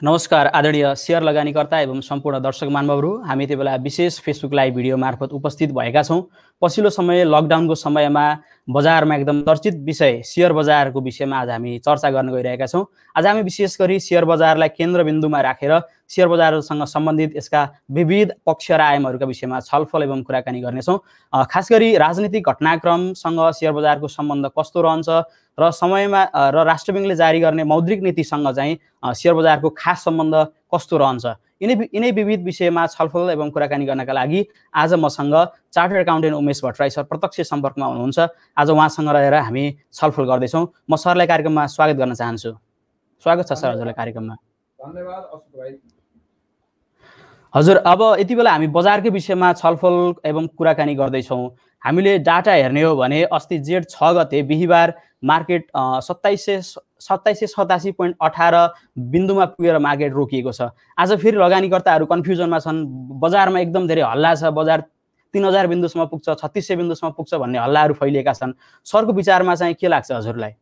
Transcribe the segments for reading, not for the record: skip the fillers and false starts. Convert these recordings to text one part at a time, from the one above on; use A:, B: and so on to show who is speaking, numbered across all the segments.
A: नमस्कार आदरणीय शेयर लगानीकर्ता एवं सम्पूर्ण दर्शक महानुभावहरू, हामी यति बेला विशेष फेसबुक लाइभ भिडियो मार्फत उपस्थित भएका छौँ। पछिल्लो समय लकडाउनको समयमा बजारमा एकदम चर्चित विषय शेयर बजारको विषयमा आज हामी चर्चा गर्न गइरहेका छौँ। आज हामी विशेष गरी शेयर बजारलाई केन्द्रबिन्दुमा राखेर शेयर बजारसँग सम्बन्धित यसका विविध पक्ष र आयामहरूका विषयमा छलफल एवं कुराकानी गर्नेछौँ। खास गरी राजनीतिक घटनाक्रमसँग शेयर बजारको सम्बन्ध कस्तो रहन्छ र समयमा र राष्ट्र ब्याङ्कले जारी गर्ने मौद्रिक नीतिसँग चाहिँ शेयर बजारको खास सम्बन्ध कस्तो रहन्छ, यिनै विविध विषयमा छलफल एवं कुराकानी गर्नका लागि आज मसँग chartered accountant Umesh Bhattarai sir प्रत्यक्ष सम्पर्कमा हुनुहुन्छ। आज उहाँसँग रहेर हामी छलफल गर्दैछौँ। म सरलाई कार्यक्रममा स्वागत गर्न चाहन्छु। स्वागत छ सर हजुरलाई कार्यक्रममा।
B: धन्यवाद अशोक भाइ।
A: हजुर, अब यति बेला हामी बजारकै विषयमा छलफल एवं कुराकानी गर्दैछौँ। हामीले डाटा हेर्ने हो भने अस्ति जेठ 6 गते बिहिबार मार्केट 2787.18 बिन्दुमा पुगेर मार्केट रोकिएको छ। आज फेरि लगानीकर्ताहरू कन्फ्युजनमा छन्। बजारमा एकदम धेरै हल्ला छ। बजार 3000 बिन्दुसम्म पुग्छ, 3600 बिन्दुसम्म पुग्छ भन्ने हल्लाहरू फैलिएका छन्। सरको विचारमा चाहिँ के लाग्छ हजुरलाई?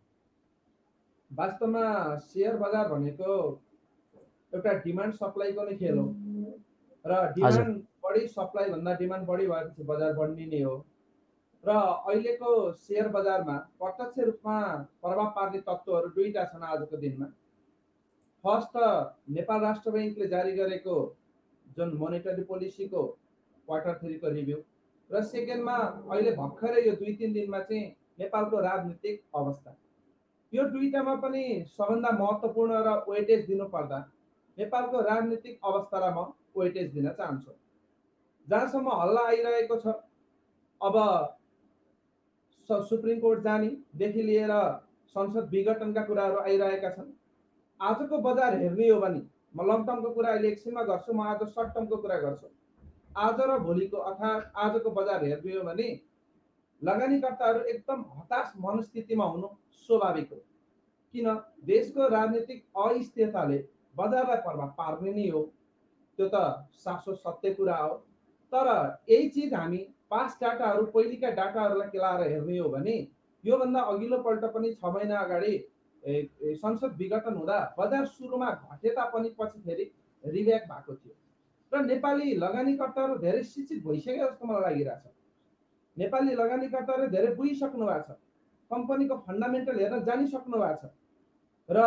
B: वास्तवमा शेयर बजार भनेको एउटा डिमान्ड सप्लाईको नै खेल हो र डिमान्ड बढी सप्लाई भन्दा डिमान्ड बढी भएपछि बजार बढ्ने नै हो। र अहिलेको शेयर बजारमा प्रत्यक्ष रूपमा प्रभाव पार्ने तत्त्वहरू दुईटा छन् आजको दिनमा। फर्स्ट, नेपाल राष्ट्र ब्याङ्कले जारी गरेको जुन मोनेटरी पोलिसीको क्वार्टर 3 को रिभ्यू र सेकेन्डमा अहिले भर्खरै यो 2-3 दिनमा चाहिँ नेपालको राजनीतिक अवस्था। यो दुईटामा पनि सबभन्दा महत्त्वपूर्ण र वेटेज दिनुपर्दा नेपालको राजनीतिक अवस्थालाई म वेटेज दिन चाहन्छु। जहाँसम्म हल्ला आइरहेको छ, अब सुप्रिम कोर्ट जानेदेखि लिएर संसद विघटनका कुराहरू आइरहेका छन्। आजको बजार हेर्ने हो भने म लङ टर्मको कुरा अहिले एकछिनमा गर्छु, म आज सर्ट टर्मको कुरा गर्छु। आज र भोलिको अर्थात् आजको बजार हेर्ने हो भने लगानीकर्ताहरू एकदम हताश मनस्थितिमा हुनु स्वाभाविक हो। किन? देशको राजनीतिक अस्थिरताले बजारलाई प्रभाव पार्ने नै हो, त्यो त शाश्वत सत्य कुरा हो। तर यही चिज हामी पास्ट डाटाहरू पहिलेका डाटाहरूलाई केलाएर हेर्ने हो भने योभन्दा अघिल्लो पल्ट पनि 6 महिना अगाडि संसद विघटन हुँदा बजार सुरुमा घटे तापनि पछि फेरि रिभ्याक भएको थियो र नेपाली लगानीकर्ताहरू धेरै शिक्षित भइसके जस्तो मलाई लागिरहेछ। नेपाली लगानीकर्ताहरू धेरै बुझिसक्नु भएको छ, कम्पनीको फन्डामेन्टल हेर्न जानिसक्नु भएको छ र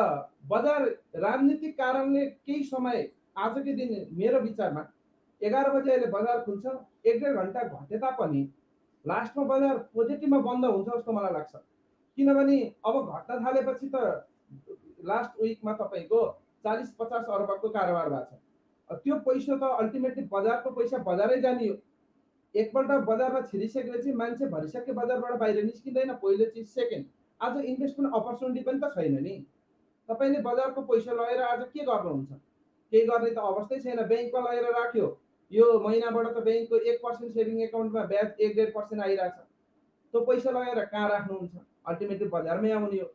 B: बजार राजनीतिक कारणले केही समय आजकै दिन मेरो विचारमा 11 बजे अहिले बजार खुल्छ, 1-1.5 घन्टा घटे तापनि लास्टमा बजार पोजिटिभमा बन्द हुन्छ जस्तो मलाई लाग्छ। किनभने अब घट्न थालेपछि त लास्ट विकमा तपाईँको 40-50 अर्बको कारोबार भएको छ। त्यो पैसा त अल्टिमेटली बजारको पैसा बजारै जाने हो। एकपल्ट बजारमा छिरिसकेपछि मान्छे भरिसके बजारबाट बाहिर निस्किँदैन, पहिलो चिज। सेकेन्ड, आज इन्भेस्टमेन्ट अपर्च्युनिटी पनि त छैन नि। तपाईँले बजारको पैसा लगेर आज के गर्नुहुन्छ? केही गर्ने त अवस्थै छैन। ब्याङ्कमा लगेर राख्यो, यो महिनाबाट त ब्याङ्कको 1% सेभिङ एकाउन्टमा ब्याज 1-1.5% आइरहेछ। त्यो पैसा लगेर कहाँ राख्नुहुन्छ? अल्टिमेटली बजारमै आउने हो।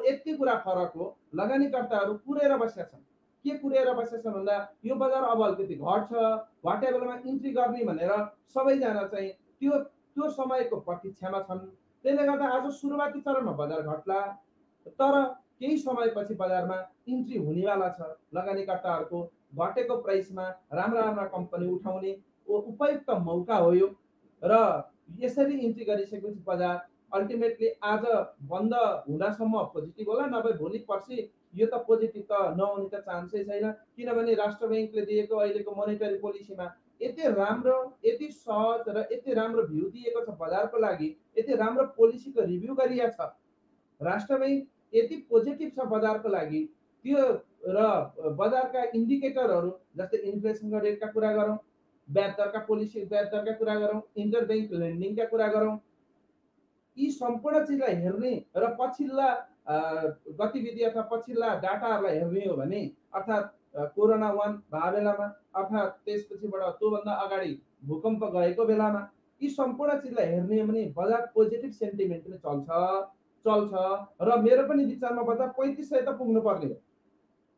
B: यति कुरा फरक हो। लगानीकर्ताहरू कुरेर बसेका छन्। के कुरेर बसेका छन् भन्दा यो बजार अब अलिकति घट्छ, घटे बेलामा इन्ट्री गर्ने भनेर सबैजना चाहिँ त्यो समयको प्रतीक्षामा छन्। त्यसले गर्दा आज सुरुवाती चरणमा बजार घट्ला, तर केही समयपछि बजारमा इन्ट्री हुनेवाला छ। लगानीकर्ताहरूको घटेको प्राइसमा राम्रा कम्पनी उठाउने उपयुक्त मौका हो यो। र यसरी इन्ट्री गरिसकेपछि बजार अल्टिमेटली आज बन्द हुँदासम्म पोजिटिभ होला, नभए भोलि पर्सि यो त पोजिटिभ त नहुने त चान्सै छैन। किनभने राष्ट्र ब्याङ्कले दिएको अहिलेको मोनेटरी पोलिसीमा यति राम्रो, यति सहज र यति राम्रो भ्यू दिएको छ बजारको लागि, यति राम्रो पोलिसीको रिभ्यू गरिएको छ राष्ट्र ब्याङ्क, यति पोजिटिभ छ बजारको लागि। त्यो र बजारका इन्डिकेटरहरू जस्तै इन्फ्लेसनको रेटका कुरा गरौँ, ब्याज दरका पोलिसी ब्याज दरका कुरा गरौँ, इन्टर ब्याङ्क लेन्डिङका कुरा गरौँ, यी सम्पूर्ण चिजलाई हेर्ने र पछिल्ला गतिविधि अथवा पछिल्ला डाटाहरूलाई हेर्ने हो भने अर्थात् कोरोना 1 भएको बेलामा अर्थात् त्यसपछिबाट त्योभन्दा अगाडि भूकम्प गएको बेलामा यी सम्पूर्ण चिजलाई हेर्ने हो भने बजार पोजिटिभ सेन्टिमेन्टले चल्छ र मेरो पनि विचारमा बजार 3500 त पुग्नु पर्ने हो।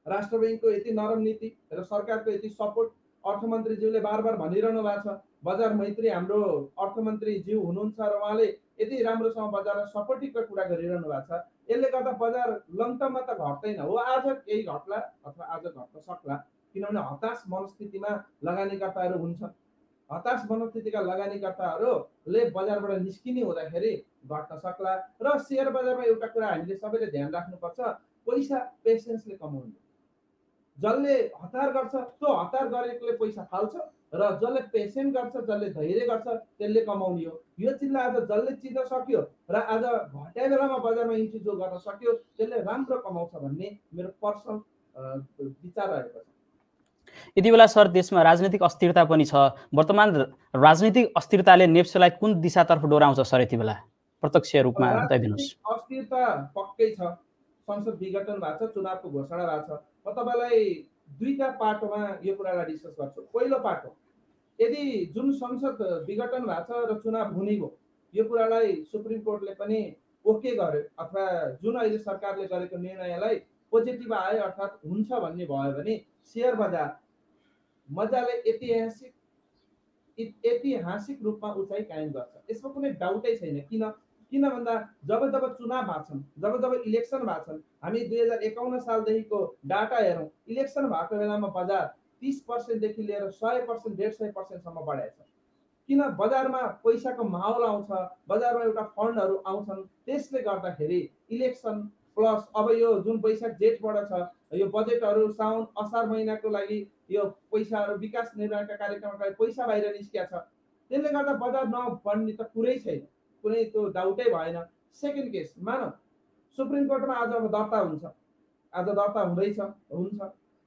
B: राष्ट्र ब्याङ्कको यति नरम नीति र सरकारको यति सपोर्ट, अर्थमन्त्रीज्यूले बार भनिरहनु भएको छ, बजार मैत्री हाम्रो अर्थमन्त्रीज्यू हुनुहुन्छ र उहाँले यति राम्रोसँग बजारलाई सपोर्टिभको कुरा गरिरहनु भएको छ। यसले गर्दा बजार लङ टर्ममा त घट्दैन हो, आज केही घट्ला अथवा आज घट्न सक्ला, किनभने हताश मनस्थितिमा लगानीकर्ताहरू हुन्छन्। हताश मनस्थितिका लगानीकर्ताहरूले बजारबाट निस्किने हुँदाखेरि घट्न सक्ला। र सेयर बजारमा एउटा कुरा हामीले सबैले ध्यान राख्नुपर्छ, पैसा पेसेन्सले कमाउने। जसले हतार गर्छ त्यो हतार गरेकोले पैसा फाल्छ, र जसले पेसेन्ट गर्छ, जसले धैर्य गर्छ, त्यसले कमाउने हो। यो चिजलाई आज जसले चिन्न सक्यो र आज घट्या बेलामा बजारमा इन्ट्री जो गर्न सक्यो त्यसले राम्रो कमाउँछ भन्ने मेरो पर्सनल विचार रहेको छ।
A: यति बेला सर देशमा राजनीतिक अस्थिरता पनि छ। वर्तमान राजनीतिक अस्थिरताले नेप्सेलाई कुन दिशातर्फ डोराउँछ सर? यति बेला प्रत्यक्ष रूपमा बताइदिनुहोस्।
B: अस्थिरता पक्कै छ। संसद विघटन भएको छ, चुनावको घोषणा भएको छ। म तपाईँलाई दुईटा पाटोमा यो कुरालाई डिस्कस गर्छु। पहिलो पाटो, यदि जुन संसद विघटन भएको छ र चुनाव हुने भयो, यो कुरालाई सुप्रिम कोर्टले पनि ओके गर्यो अथवा जुन अहिले सरकारले गरेको निर्णयलाई पोजिटिभ आयो अर्थात् हुन्छ भन्ने भयो भने सेयर बजार मजाले ऐतिहासिक रूपमा उचाइ कायम गर्छ। यसमा कुनै डाउटै छैन। किन भन्दा जब चुनाव भएको छन्, जब इलेक्सन भएको छन्, हामी 2051 सालदेखिको डाटा हेरौँ, इलेक्सन भएको बेलामा बजार 30% देखि लिएर 100%, 150%सम्म बढेको छ। किन? बजारमा पैसाको माहौल आउँछ, बजारमा एउटा फन्डहरू आउँछन्। त्यसले गर्दाखेरि इलेक्सन प्लस अब यो जुन वैशाख जेठबाट छ, यो बजेटहरू साउन असार महिनाको लागि यो पैसाहरू विकास निर्माणका कार्यक्रमका लागि पैसा बाहिर निस्किया छ। त्यसले गर्दा बजार नबढ्ने त कुरै छैन, कुनै त्यो डाउटै भएन। सेकेन्ड केस, मानौ सुप्रिम कोर्टमा आज अब दर्ता हुन्छ, आज दर्ता हुँदैछ, हुन्छ।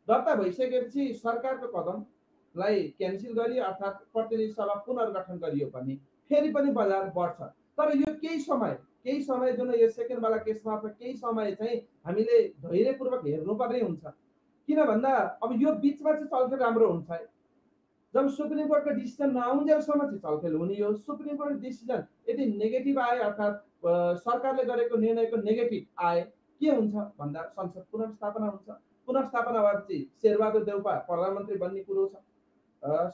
B: दर्ता भइसकेपछि सरकारको कदमलाई क्यान्सल गरियो अर्थात् प्रतिनिधि सभा पुनर्गठन गरियो भने फेरि पनि बजार बढ्छ। तर यो केही समय जुन यो सेकेन्डवाला केसमा अथवा केही समय चाहिँ हामीले धैर्यपूर्वक हेर्नुपर्ने हुन्छ। किन भन्दा अब यो बिचमा चाहिँ चलखेल राम्रो हुन्छ है। जब सुप्रिम कोर्टको डिसिजन नआउन्जेलसम्म चाहिँ छलफल हुने हो। सुप्रिम कोर्ट डिसिजन यदि नेगेटिभ आए अर्थात् सरकारले गरेको निर्णयको नेगेटिभ आए के हुन्छ भन्दा संसद पुनर्स्थापना हुन्छ। पुनर्स्थापना भएपछि शेरबहादुर देउपा प्रधानमन्त्री बन्ने कुरो छ।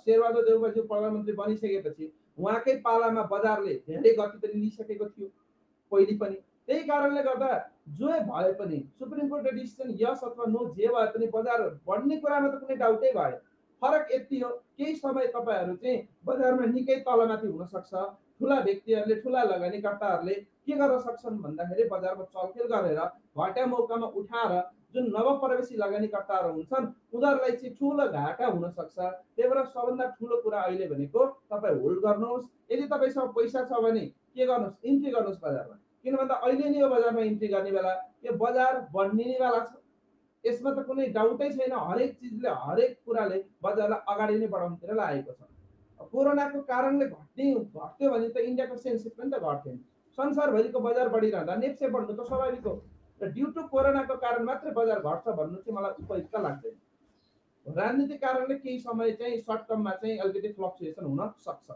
B: शेरबहादुर देउपाज्यू प्रधानमन्त्री बनिसकेपछि उहाँकै पालामा बजारले धेरै गति पनि लिइसकेको थियो पहिले पनि। त्यही कारणले गर्दा जो भए पनि सुप्रिम कोर्टको डिसिजन यस अथवा नो जे भए पनि बजार बढ्ने कुरामा त कुनै डाउटै भएन। फरक यति हो, केही समय तपाईहरू चाहिँ बजारमा निकै तलमाथि हुन सक्छ। ठुला व्यक्तिहरूले, ठुला लगानीकर्ताहरूले के गर्न सक्छन् भन्दाखेरि बजारमा चलखेल गरेर घाटा मौकामा उठाएर जुन नवप्रवेशी लगानीकर्ताहरू हुन्छन् उनीहरूलाई चाहिँ ठुलो घाटा हुन सक्छ। त्यही भएर सबभन्दा ठुलो कुरा अहिले भनेको तपाईँ होल्ड गर्नुहोस्। यदि तपाईँसँग पैसा छ भने के गर्नुहोस्, इन्ट्री गर्नुहोस् बजारमा। किन भन्दा अहिले नै यो बजारमा इन्ट्री गर्ने बेला, यो बजार बढ्ने नै बेला छ। यसमा त कुनै डाउटै छैन। हरेक चिजले, हरेक कुराले बजारलाई अगाडि नै बढाउनुतिर लागेको छ। कोरोनाको कारणले घट्यो भने त इन्डियाको सेन्सेक्स पनि त घट्थेन। संसारभरिको बजार बढिरहँदा नेप्से बढ्नु त स्वाभाविक हो। र ड्यु टु कोरोनाको कारण मात्रै बजार घट्छ भन्नु चाहिँ मलाई उपयुक्त लाग्दैन। राजनीतिक कारणले केही समय चाहिँ सर्ट टर्ममा चाहिँ अलिकति फ्लक्चुएसन हुन सक्छ।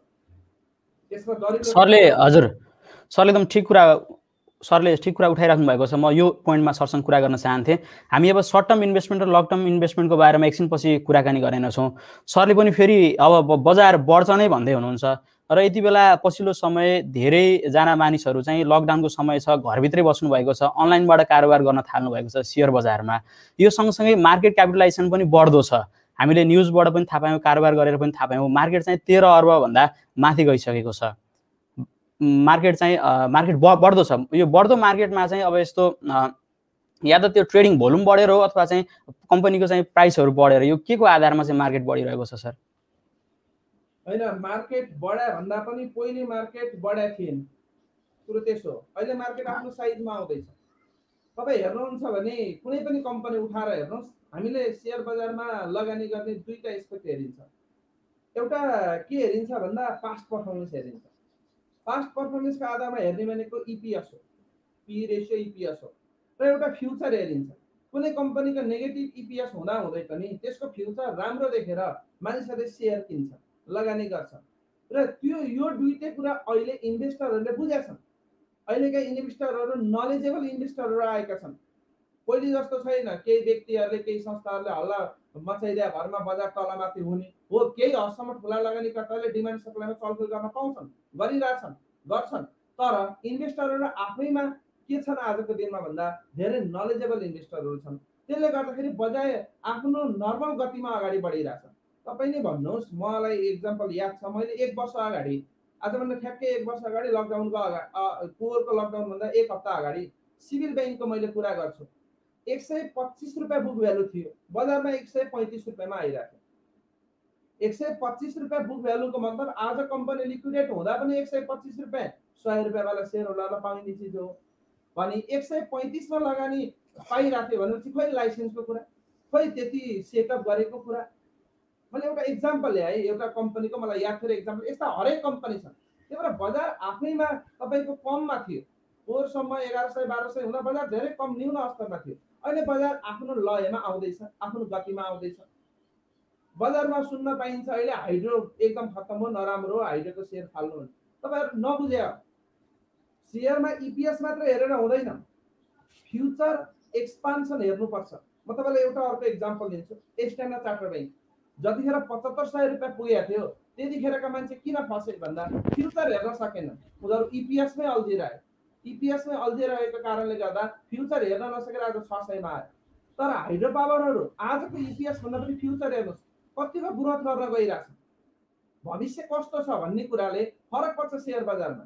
B: त्यसमा दरिलो
A: सरले हजुर सरले एकदम ठिक कुरा उठाइराख्नु भएको छ। म यो पोइन्टमा सरसँग कुरा गर्न चाहन्थेँ। हामी अब सर्ट टर्म इन्भेस्टमेन्ट र लङ टर्म इन्भेस्टमेन्टको बारेमा एकछिनपछि कुराकानी गरेनछौँ। सरले पनि फेरि अब बजार बढ्छ नै भन्दै हुनुहुन्छ र यति बेला पछिल्लो समय धेरैजना मानिसहरू चाहिँ लकडाउनको समय छ, घरभित्रै बस्नु भएको छ, अनलाइनबाट कारोबार गर्न थाल्नु भएको छ सेयर बजारमा। यो सँगसँगै मार्केट क्यापिटलाइजेसन पनि बढ्दो छ। हामीले न्युजबाट पनि थाहा पायौँ, कारोबार गरेर पनि थाहा पायौँ, मार्केट चाहिँ 13 अर्बभन्दा माथि गइसकेको छ। मार्केट बढ्दो छ। यो बढ्दो मार्केटमा चाहिँ अब यस्तो या त त्यो ट्रेडिङ भोल्युम बढेर हो अथवा चाहिँ कम्पनीको चाहिँ प्राइसहरू बढेर, यो के को आधारमा चाहिँ मार्केट बढिरहेको छ सर?
B: होइन, मार्केट बढ्या भन्दा पनि पहिले मार्केट बढ्या थिएन, कुरो त्यसो हो। अहिले मार्केट आफ्नो साइजमा आउँदैछ। तपाईँ हेर्नुहुन्छ भने कुनै पनि कम्पनी उठाएर हेर्नुहोस्, हामीले सेयर बजारमा लगानी गर्ने दुईटा एस्पेक्ट हेरिन्छ। एउटा के हेरिन्छ भन्दा पास्ट पर्फर्मेन्स हेरिन्छ। पास्ट पर्फर्मेन्सको आधारमा हेर्ने भनेको इपिएस हो, पी रेसियो इपिएस हो। र एउटा फ्युचर हेरिन्छ। कुनै कम्पनीको नेगेटिभ इपिएस हुँदा हुँदै पनि त्यसको फ्युचर राम्रो देखेर मानिसहरूले सेयर किन्छ, लगानी गर्छन्। र यो दुईटै कुरा अहिले इन्भेस्टरहरूले बुझेछन्। अहिलेका इन्भेस्टरहरू नलेजेबल इन्भेस्टरहरू आएका छन्। पहिले जस्तो छैन केही व्यक्तिहरूले, केही संस्थाहरूले हल्ला मचाइदिया भरमा बजार तलमाथि हुने हो। केही हदसम्म ठुला लगानीकर्ताले डिमान्ड सप्लाईमा चलखेल गर्न पाउँछन्, गरिरहेछन्, गर्छन्। तर इन्भेस्टरहरू आफैमा के छन् आजको दिनमा भन्दा धेरै नलेजेबल इन्भेस्टरहरू छन्। त्यसले गर्दाखेरि बजाय आफ्नो नर्मल गतिमा अगाडि बढिरहेछ। तपाईँले भन्नुहोस्, मलाई एक्जाम्पल याद छ, मैले 1 वर्ष अगाडि, आजभन्दा ठ्याक्कै 1 वर्ष अगाडि लकडाउनको कोभिडको लकडाउनभन्दा 1 हप्ता अगाडि सिभिल ब्याङ्कको मैले कुरा गर्छु, 125 रुपियाँ बुक भ्यालु थियो, बजारमा 135 रुपियाँमा आइरहेको थियो। 125 रुपियाँ बुक भ्यालुको मतलब आज कम्पनी लिक्विडेट हुँदा पनि 125 रुपियाँ 100 रुपियाँवाला सेयर होल्डरलाई पाउने चिज हो भने 135 मा लगानी पाइरहेको थियो भनेपछि खोइ लाइसेन्सको कुरा, खोइ त्यति सेटअप गरेको कुरा। मैले एउटा इक्जाम्पल ल्याएँ, एउटा कम्पनीको मलाई याद थियो इक्जाम्पल। यस्ता हरेक कम्पनी छन्। त्यही भएर बजार आफैमा तपाईँको कममा थियो, पोहोरसम्म 1100-1200 हुँदा बजार धेरै कम न्यून स्तरमा थियो। अहिले बजार आफ्नो लयमा आउँदैछ, आफ्नो गतिमा आउँदैछ। बजारमा सुन्न पाइन्छ अहिले हाइड्रो एकदम खत्तम हो, नराम्रो, हाइड्रोको सेयर फाल्नु। तपाईँहरू नबुझे हो, सेयरमा इपिएस मात्र हेरेर हुँदैन, फ्युचर एक्सपान्सन हेर्नुपर्छ। म तपाईँलाई एउटा अर्को इक्जाम्पल दिन्छु। स्ट्यान्डर्ड चार्टर्ड बैंक जतिखेर 7500 रुपियाँ पुगेको थियो त्यतिखेरका मान्छे किन फसे भन्दा फ्युचर हेर्न सकेन, उनीहरू इपिएसमै अल्झिरहे। इपिएसमै अल्झिरहेको कारणले गर्दा फ्युचर हेर्न नसकेर आज 600 मा आयो। तर हाइड्रो पावरहरू आजको इपिएस भन्दा पनि फ्युचर हेर्नुहोस् कतिको ग्रोथ गर्न गइरहेछ। भविष्य कस्तो छ भन्ने कुराले फरक पर्छ सेयर बजारमा।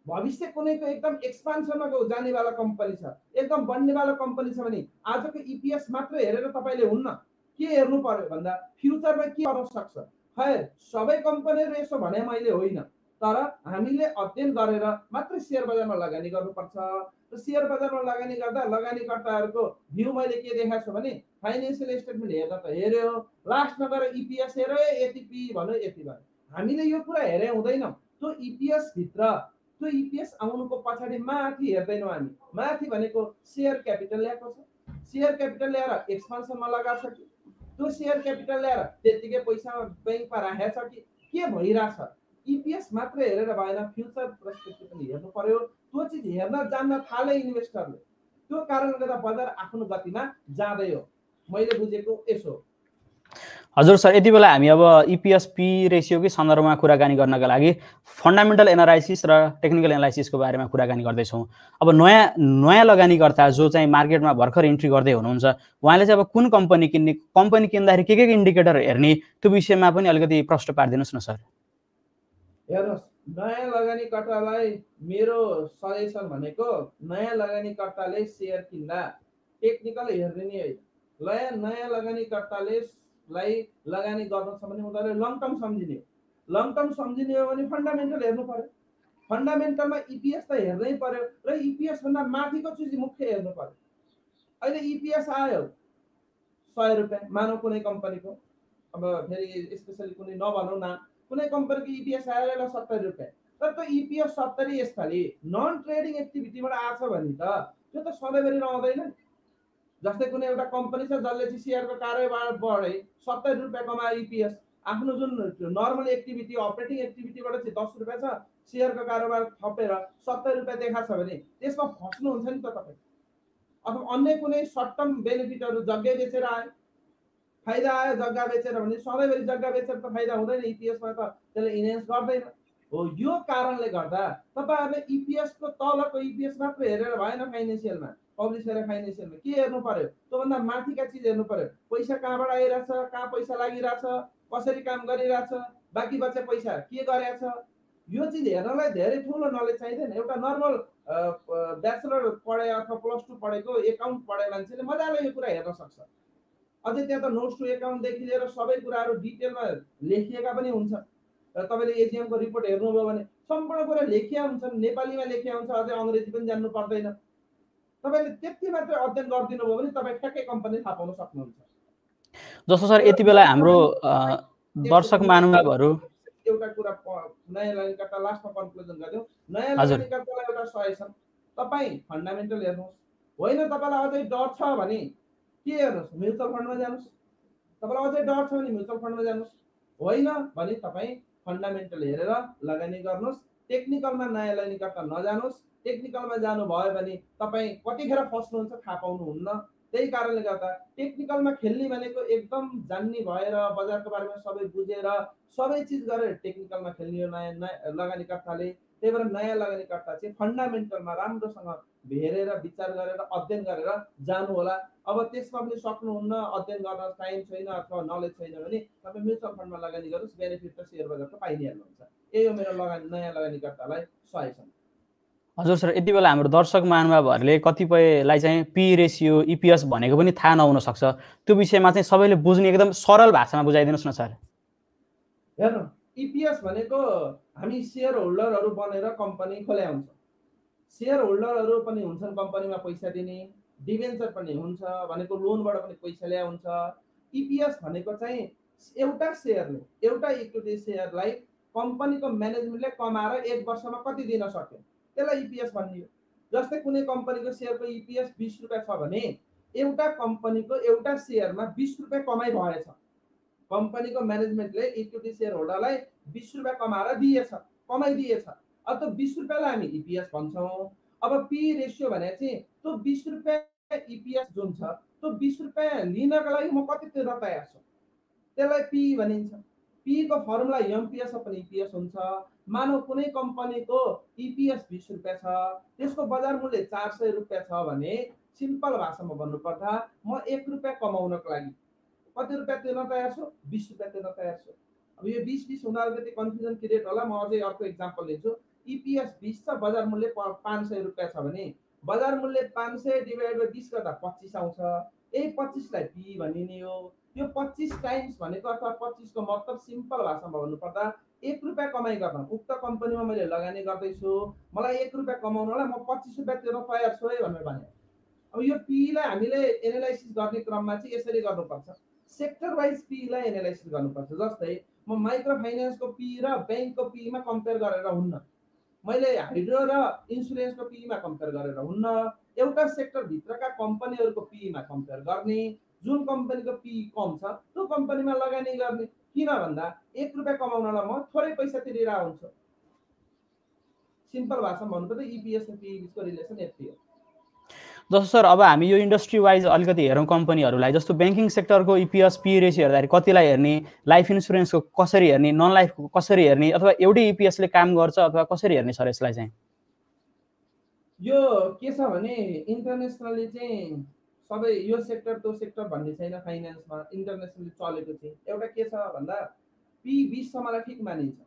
B: भविष्य कुनैको एकदम एक्सपान्सनमा जानेवाला कम्पनी छ, एकदम बढ्नेवाला कम्पनी छ भने आजको इपिएस मात्र हेरेर तपाईँले हुन्न। के हेर्नु पर्यो भन्दा फ्युचरमा के गर्न सक्छ। खैर सबै कम्पनीहरू यसो भने मैले होइन, तर हामीले अध्ययन गरेर मात्र सेयर बजारमा लगानी गर्नुपर्छ। र सेयर बजारमा लगानी गर्दा लगानीकर्ताहरूको भ्यू मैले के देखाएको छु भने फाइनेन्सियल स्टेटमेन्ट हेर्दा त हेर्यो, लास्टमा गएर इपिएस हेऱ्यो, यति पी भन्यो यति भयो। हामीले यो कुरा हेरे हुँदैनौँ। त्यो इपिएस भित्र त्यो इपिएस आउनुको पछाडि माथि हेर्दैनौँ हामी। माथि भनेको सेयर क्यापिटल ल्याएको छ, सेयर क्यापिटल ल्याएर एक्सपान्सनमा लगाएको छ कि त्यो सेयर क्यापिटल ल्याएर त्यतिकै पैसा ब्याङ्कमा राखेको छ कि के भइरहेछ। इपिएस मात्र हेरेर भएन, फ्युचर पर्सपेक्टिभ पनि हेर्नु पर्यो। त्यो चिज हेर्न जान्न थाले इन्भेस्टरले, त्यो कारणले गर्दा बजार आफ्नो गतिमा जाँदै हो। मैले बुझेको यसो।
A: हजुर सर, यति बेला हामी अब इपिएस पी रेसियोकै सन्दर्भमा कुराकानी गर्नका लागि फन्डामेन्टल एनालाइसिस र टेक्निकल एनालाइसिसको बारेमा कुराकानी गर्दैछौँ। अब नयाँ लगानीकर्ता जो चाहिँ मार्केटमा भर्खर इन्ट्री गर्दै हुनुहुन्छ, उहाँले चाहिँ अब कुन कम्पनी किन्ने, कम्पनी किन्दाखेरि के इन्डिकेटर हेर्ने, त्यो विषयमा पनि अलिकति प्रश्न पारिदिनुहोस् न सर।
B: हेर्नुहोस्, नयाँ लगानीकर्तालाई मेरो सजेसन भनेको नयाँ लगानीकर्ताले सेयर किन्दा टेक्निकल हेर्ने नि होइन। नयाँ लगानीकर्ताले लगानी गर्नु छ भने उनीहरूले लङ टर्म सम्झिने, लङ टर्म सम्झिने हो भने फन्डामेन्टल हेर्नु पर्यो। फन्डामेन्टलमा इपिएस त हेर्नै पर्यो र इपिएस भन्दा माथिको चिज मुख्य हेर्नु पर्यो। अहिले इपिएस आयो 100 रुपियाँ मानौ कुनै कम्पनीको, अब फेरि स्पेसली कुनै नभनौँ न, कुनै कम्पनीको इपिएस आयो 70 रुपियाँ, तर त्यो इपिएस 70 यसपालि नन ट्रेडिङ एक्टिभिटीबाट आछ भने त त्यो त सधैँभरि रहँदैन। जस्तै कुनै एउटा कम्पनी छ जसले चाहिँ सेयरको कारोबार बढे 70 रुपियाँ कमायो, इपिएस आफ्नो जुन नर्मल एक्टिभिटी अपरेटिङ एक्टिभिटीबाट चाहिँ 10 रुपियाँ छ, सेयरको कारोबार थपेर 70 रुपियाँ देखाएको छ भने त्यसमा फस्नुहुन्छ नि त तपाईँ। अथवा अन्य कुनै सर्ट टर्म बेनिफिटहरू जग्गा बेचेर आयो, फाइदा आयो जग्गा बेचेर भने सधैँभरि जग्गा बेचेर त फाइदा हुँदैन, इपिएसमा त त्यसले इन्हेन्स गर्दैन हो। यो कारणले गर्दा तपाईँहरूले इपिएसको तलको इपिएस मात्र हेरेर भएन। फाइनेन्सियलमा पब्लिस गरेर फाइनेन्सियलमा के हेर्नु पर्यो, त्योभन्दा माथिका चिज हेर्नु पर्यो। पैसा कहाँबाट आइरहेछ, कहाँ पैसा लागिरहेछ, कसरी काम गरिरहेछ, बाँकी बच्चा पैसा के गरेछ, यो चिज हेर्नलाई धेरै ठुलो नलेज चाहिँदैन। एउटा नर्मल ब्याचलर पढे अथवा +2 पढेको एकाउन्ट पढे मान्छेले मजाले यो कुरा हेर्न सक्छ। अझै त्यहाँ त नोट्स टु एकाउन्टदेखि लिएर सबै कुराहरू डिटेलमा लेखिएका पनि हुन्छ। र तपाईँले एजिएमको रिपोर्ट हेर्नुभयो भने सम्पूर्ण कुरा लेखिया हुन्छन्, नेपालीमा लेखिया हुन्छ, अझै अङ्ग्रेजी पनि जान्नु पर्दैन। तपाईँले त्यति मात्र अध्ययन गरिदिनु भयो भने तपाईँ ठ्याक्कै कम्पनी थाहा पाउन सक्नुहुन्छ।
A: जस्तो सर यति बेला हाम्रो दर्शक महानुभावहरू
B: एउटा कुरा नयाँ लगानीकर्ता लास्टमा कन्क्लुजन गरिदिउँ। नयाँ लगानीकर्तालाई एउटा सजेसन, तपाईँ फन्डामेन्टल हेर्नुहोस्। होइन तपाईँलाई अझै डर छ भने के हेर्नुहोस्, म्युचुअल फन्डमा जानुहोस्। तपाईँलाई अझै डर छ भने म्युचुअल फन्डमा जानुहोस्। होइन भने तपाईँ फन्डामेन्टल हेरेर लगानी गर्नुहोस्। टेक्निकलमा नयाँ लगानीकर्ता नजानुहोस्। टेक्निकलमा जानुभयो भने तपाईँ कतिखेर फस्नुहुन्छ थाहा पाउनुहुन्न। त्यही कारणले गर्दा टेक्निकलमा खेल्ने भनेको एकदम जान्ने भएर बजारको बारेमा सबै बुझेर सबै चिज गरेर टेक्निकलमा खेल्ने हो नयाँ लगानीकर्ताले। त्यही भएर नयाँ लगानीकर्ता चाहिँ फन्डामेन्टलमा राम्रोसँग हेरेर विचार गरेर अध्ययन गरेर जानु होला। अब त्यसमा पनि सक्नुहुन्न, अध्ययन गर्न टाइम छैन अथवा नलेज छैन भने तपाईँ म्युचुअल फन्डमा लगानी गर्नुहोस्, बेनिफिट त सेयर बजारको पाइ नै हाल्नुहुन्छ। यही हो मेरो नयाँ लगानीकर्तालाई सजेसन।
A: हजुर सर, यति बेला हाम्रो दर्शक महानुभावहरूले कतिपयलाई चाहिँ पी रेसियो इपिएस भनेको पनि थाहा नहुन सक्छ, त्यो विषयमा चाहिँ सबैले बुझ्ने एकदम सरल भाषामा बुझाइदिनुहोस् न सर।
B: हेर्नु, इपिएस भनेको हामी सेयर होल्डरहरू बनेर कम्पनी खोल्या हुन्छ। सेयर होल्डरहरू पनि हुन्छन् कम्पनीमा पैसा दिने, डिभेन्चर पनि हुन्छ भनेको लोनबाट पनि पैसा ल्याए हुन्छ। इपिएस भनेको चाहिँ एउटा सेयरले, एउटा इक्विटी सेयरलाई कम्पनीको म्यानेजमेन्टले कमाएर 1 वर्षमा कति दिन सक्यो त्यसलाई इपिएस भनियो। जस्तै कुनै कम्पनीको सेयरको इपिएस 20 रुपियाँ छ भने एउटा कम्पनीको एउटा सेयरमा 20 रुपियाँ कमाइ भएछ। कम्पनीको म्यानेजमेन्टले इक्विटी सेयर होल्डरलाई 20 रुपियाँ कमाएर दिएछ, कमाइदिएछ। अब त्यो 20 रुपियाँलाई हामी इपिएस भन्छौँ। अब पी रेसियो भने चाहिँ त्यो 20 रुपियाँ इपिएस जुन छ त्यो 20 रुपियाँ लिनको लागि म कति तिर्न तयार छु त्यसलाई पी भनिन्छ। पी को फर्मुला एमपिएस पनि इपिएस हुन्छ। मानव कुनै कम्पनीको इपिएस 20 रुपियाँ छ, त्यसको बजार मूल्य 400 रुपियाँ छ भने सिम्पल भाषामा भन्नुपर्दा म 1 रुपियाँ कमाउनको लागि कति रुपियाँ तिर्न तयार छु? 20 रुपियाँ तिर्न तयार छु। अब यो 20 हुँदा अलिकति कन्फ्युजन क्रिएट होला। म अझै अर्को इक्जाम्पल लिन्छु। इपिएस 20 छ, बजार मूल्य 500 रुपियाँ छ भने बजार मूल्य 500 डिभाइड बाइ 20 गर्दा 25 आउँछ। यही 25 लाई पी भनिने हो। यो 25 टाइम्स भनेको अथवा 25 को मतलब सिम्पल भाषामा भन्नुपर्दा 1 रुपियाँ कमाइ गर्न उक्त कम्पनीमा मैले लगानी गर्दैछु, मलाई 1 रुपियाँ कमाउनलाई म 25 रुपियाँ तिर्न तयार छु है भनेर भने। अब यो पी लाई हामीले एनालाइसिस गर्ने क्रममा चाहिँ यसरी गर्नुपर्छ। सेक्टर वाइज पी लाई एनालाइसिस गर्नुपर्छ। जस्तै म माइक्रो फाइनेन्सको पी र बैंकको पी मा कम्पेयर गरेर हुन्न, मैले हाइड्रो र इन्सुरेन्सको पी मा कम्पेयर गरेर हुन्न, एउटा सेक्टर भित्रका कम्पनीहरूको पी मा कम्पेयर गर्ने। जुन कम्पनीको पी कम छ त्यो कम्पनीमा लगानी गर्ने। किन भन्दा 1 रुपियाँ कमाउनलाई म थोरै पैसा तिरेर हुन्छु। सिम्पल भाषामा भन्नुपर्दा इपिएस र पी बीचको रिलेसन यति हो।
A: जस्तो सर, अब हामी यो इन्डस्ट्री वाइज अलिकति हेरौँ कम्पनीहरूलाई, जस्तो ब्याङ्किङ सेक्टरको इपिएस पी रेसियो हेर्दाखेरि कतिलाई हेर्ने, लाइफ इन्सुरेन्सको कसरी हेर्ने, नन लाइफको कसरी हेर्ने, अथवा एउटै इपिएसले काम गर्छ अथवा कसरी हेर्ने सर यसलाई चाहिँ?
B: यो के छ भने इन्टरनेसनली चाहिँ सबै यो सेक्टर त्यो सेक्टर भन्ने छैन। फाइनेन्समा इन्टरनेसनली चलेको चाहिँ एउटा के छ भन्दा पी 20 सम्मलाई ठिक मानिन्छ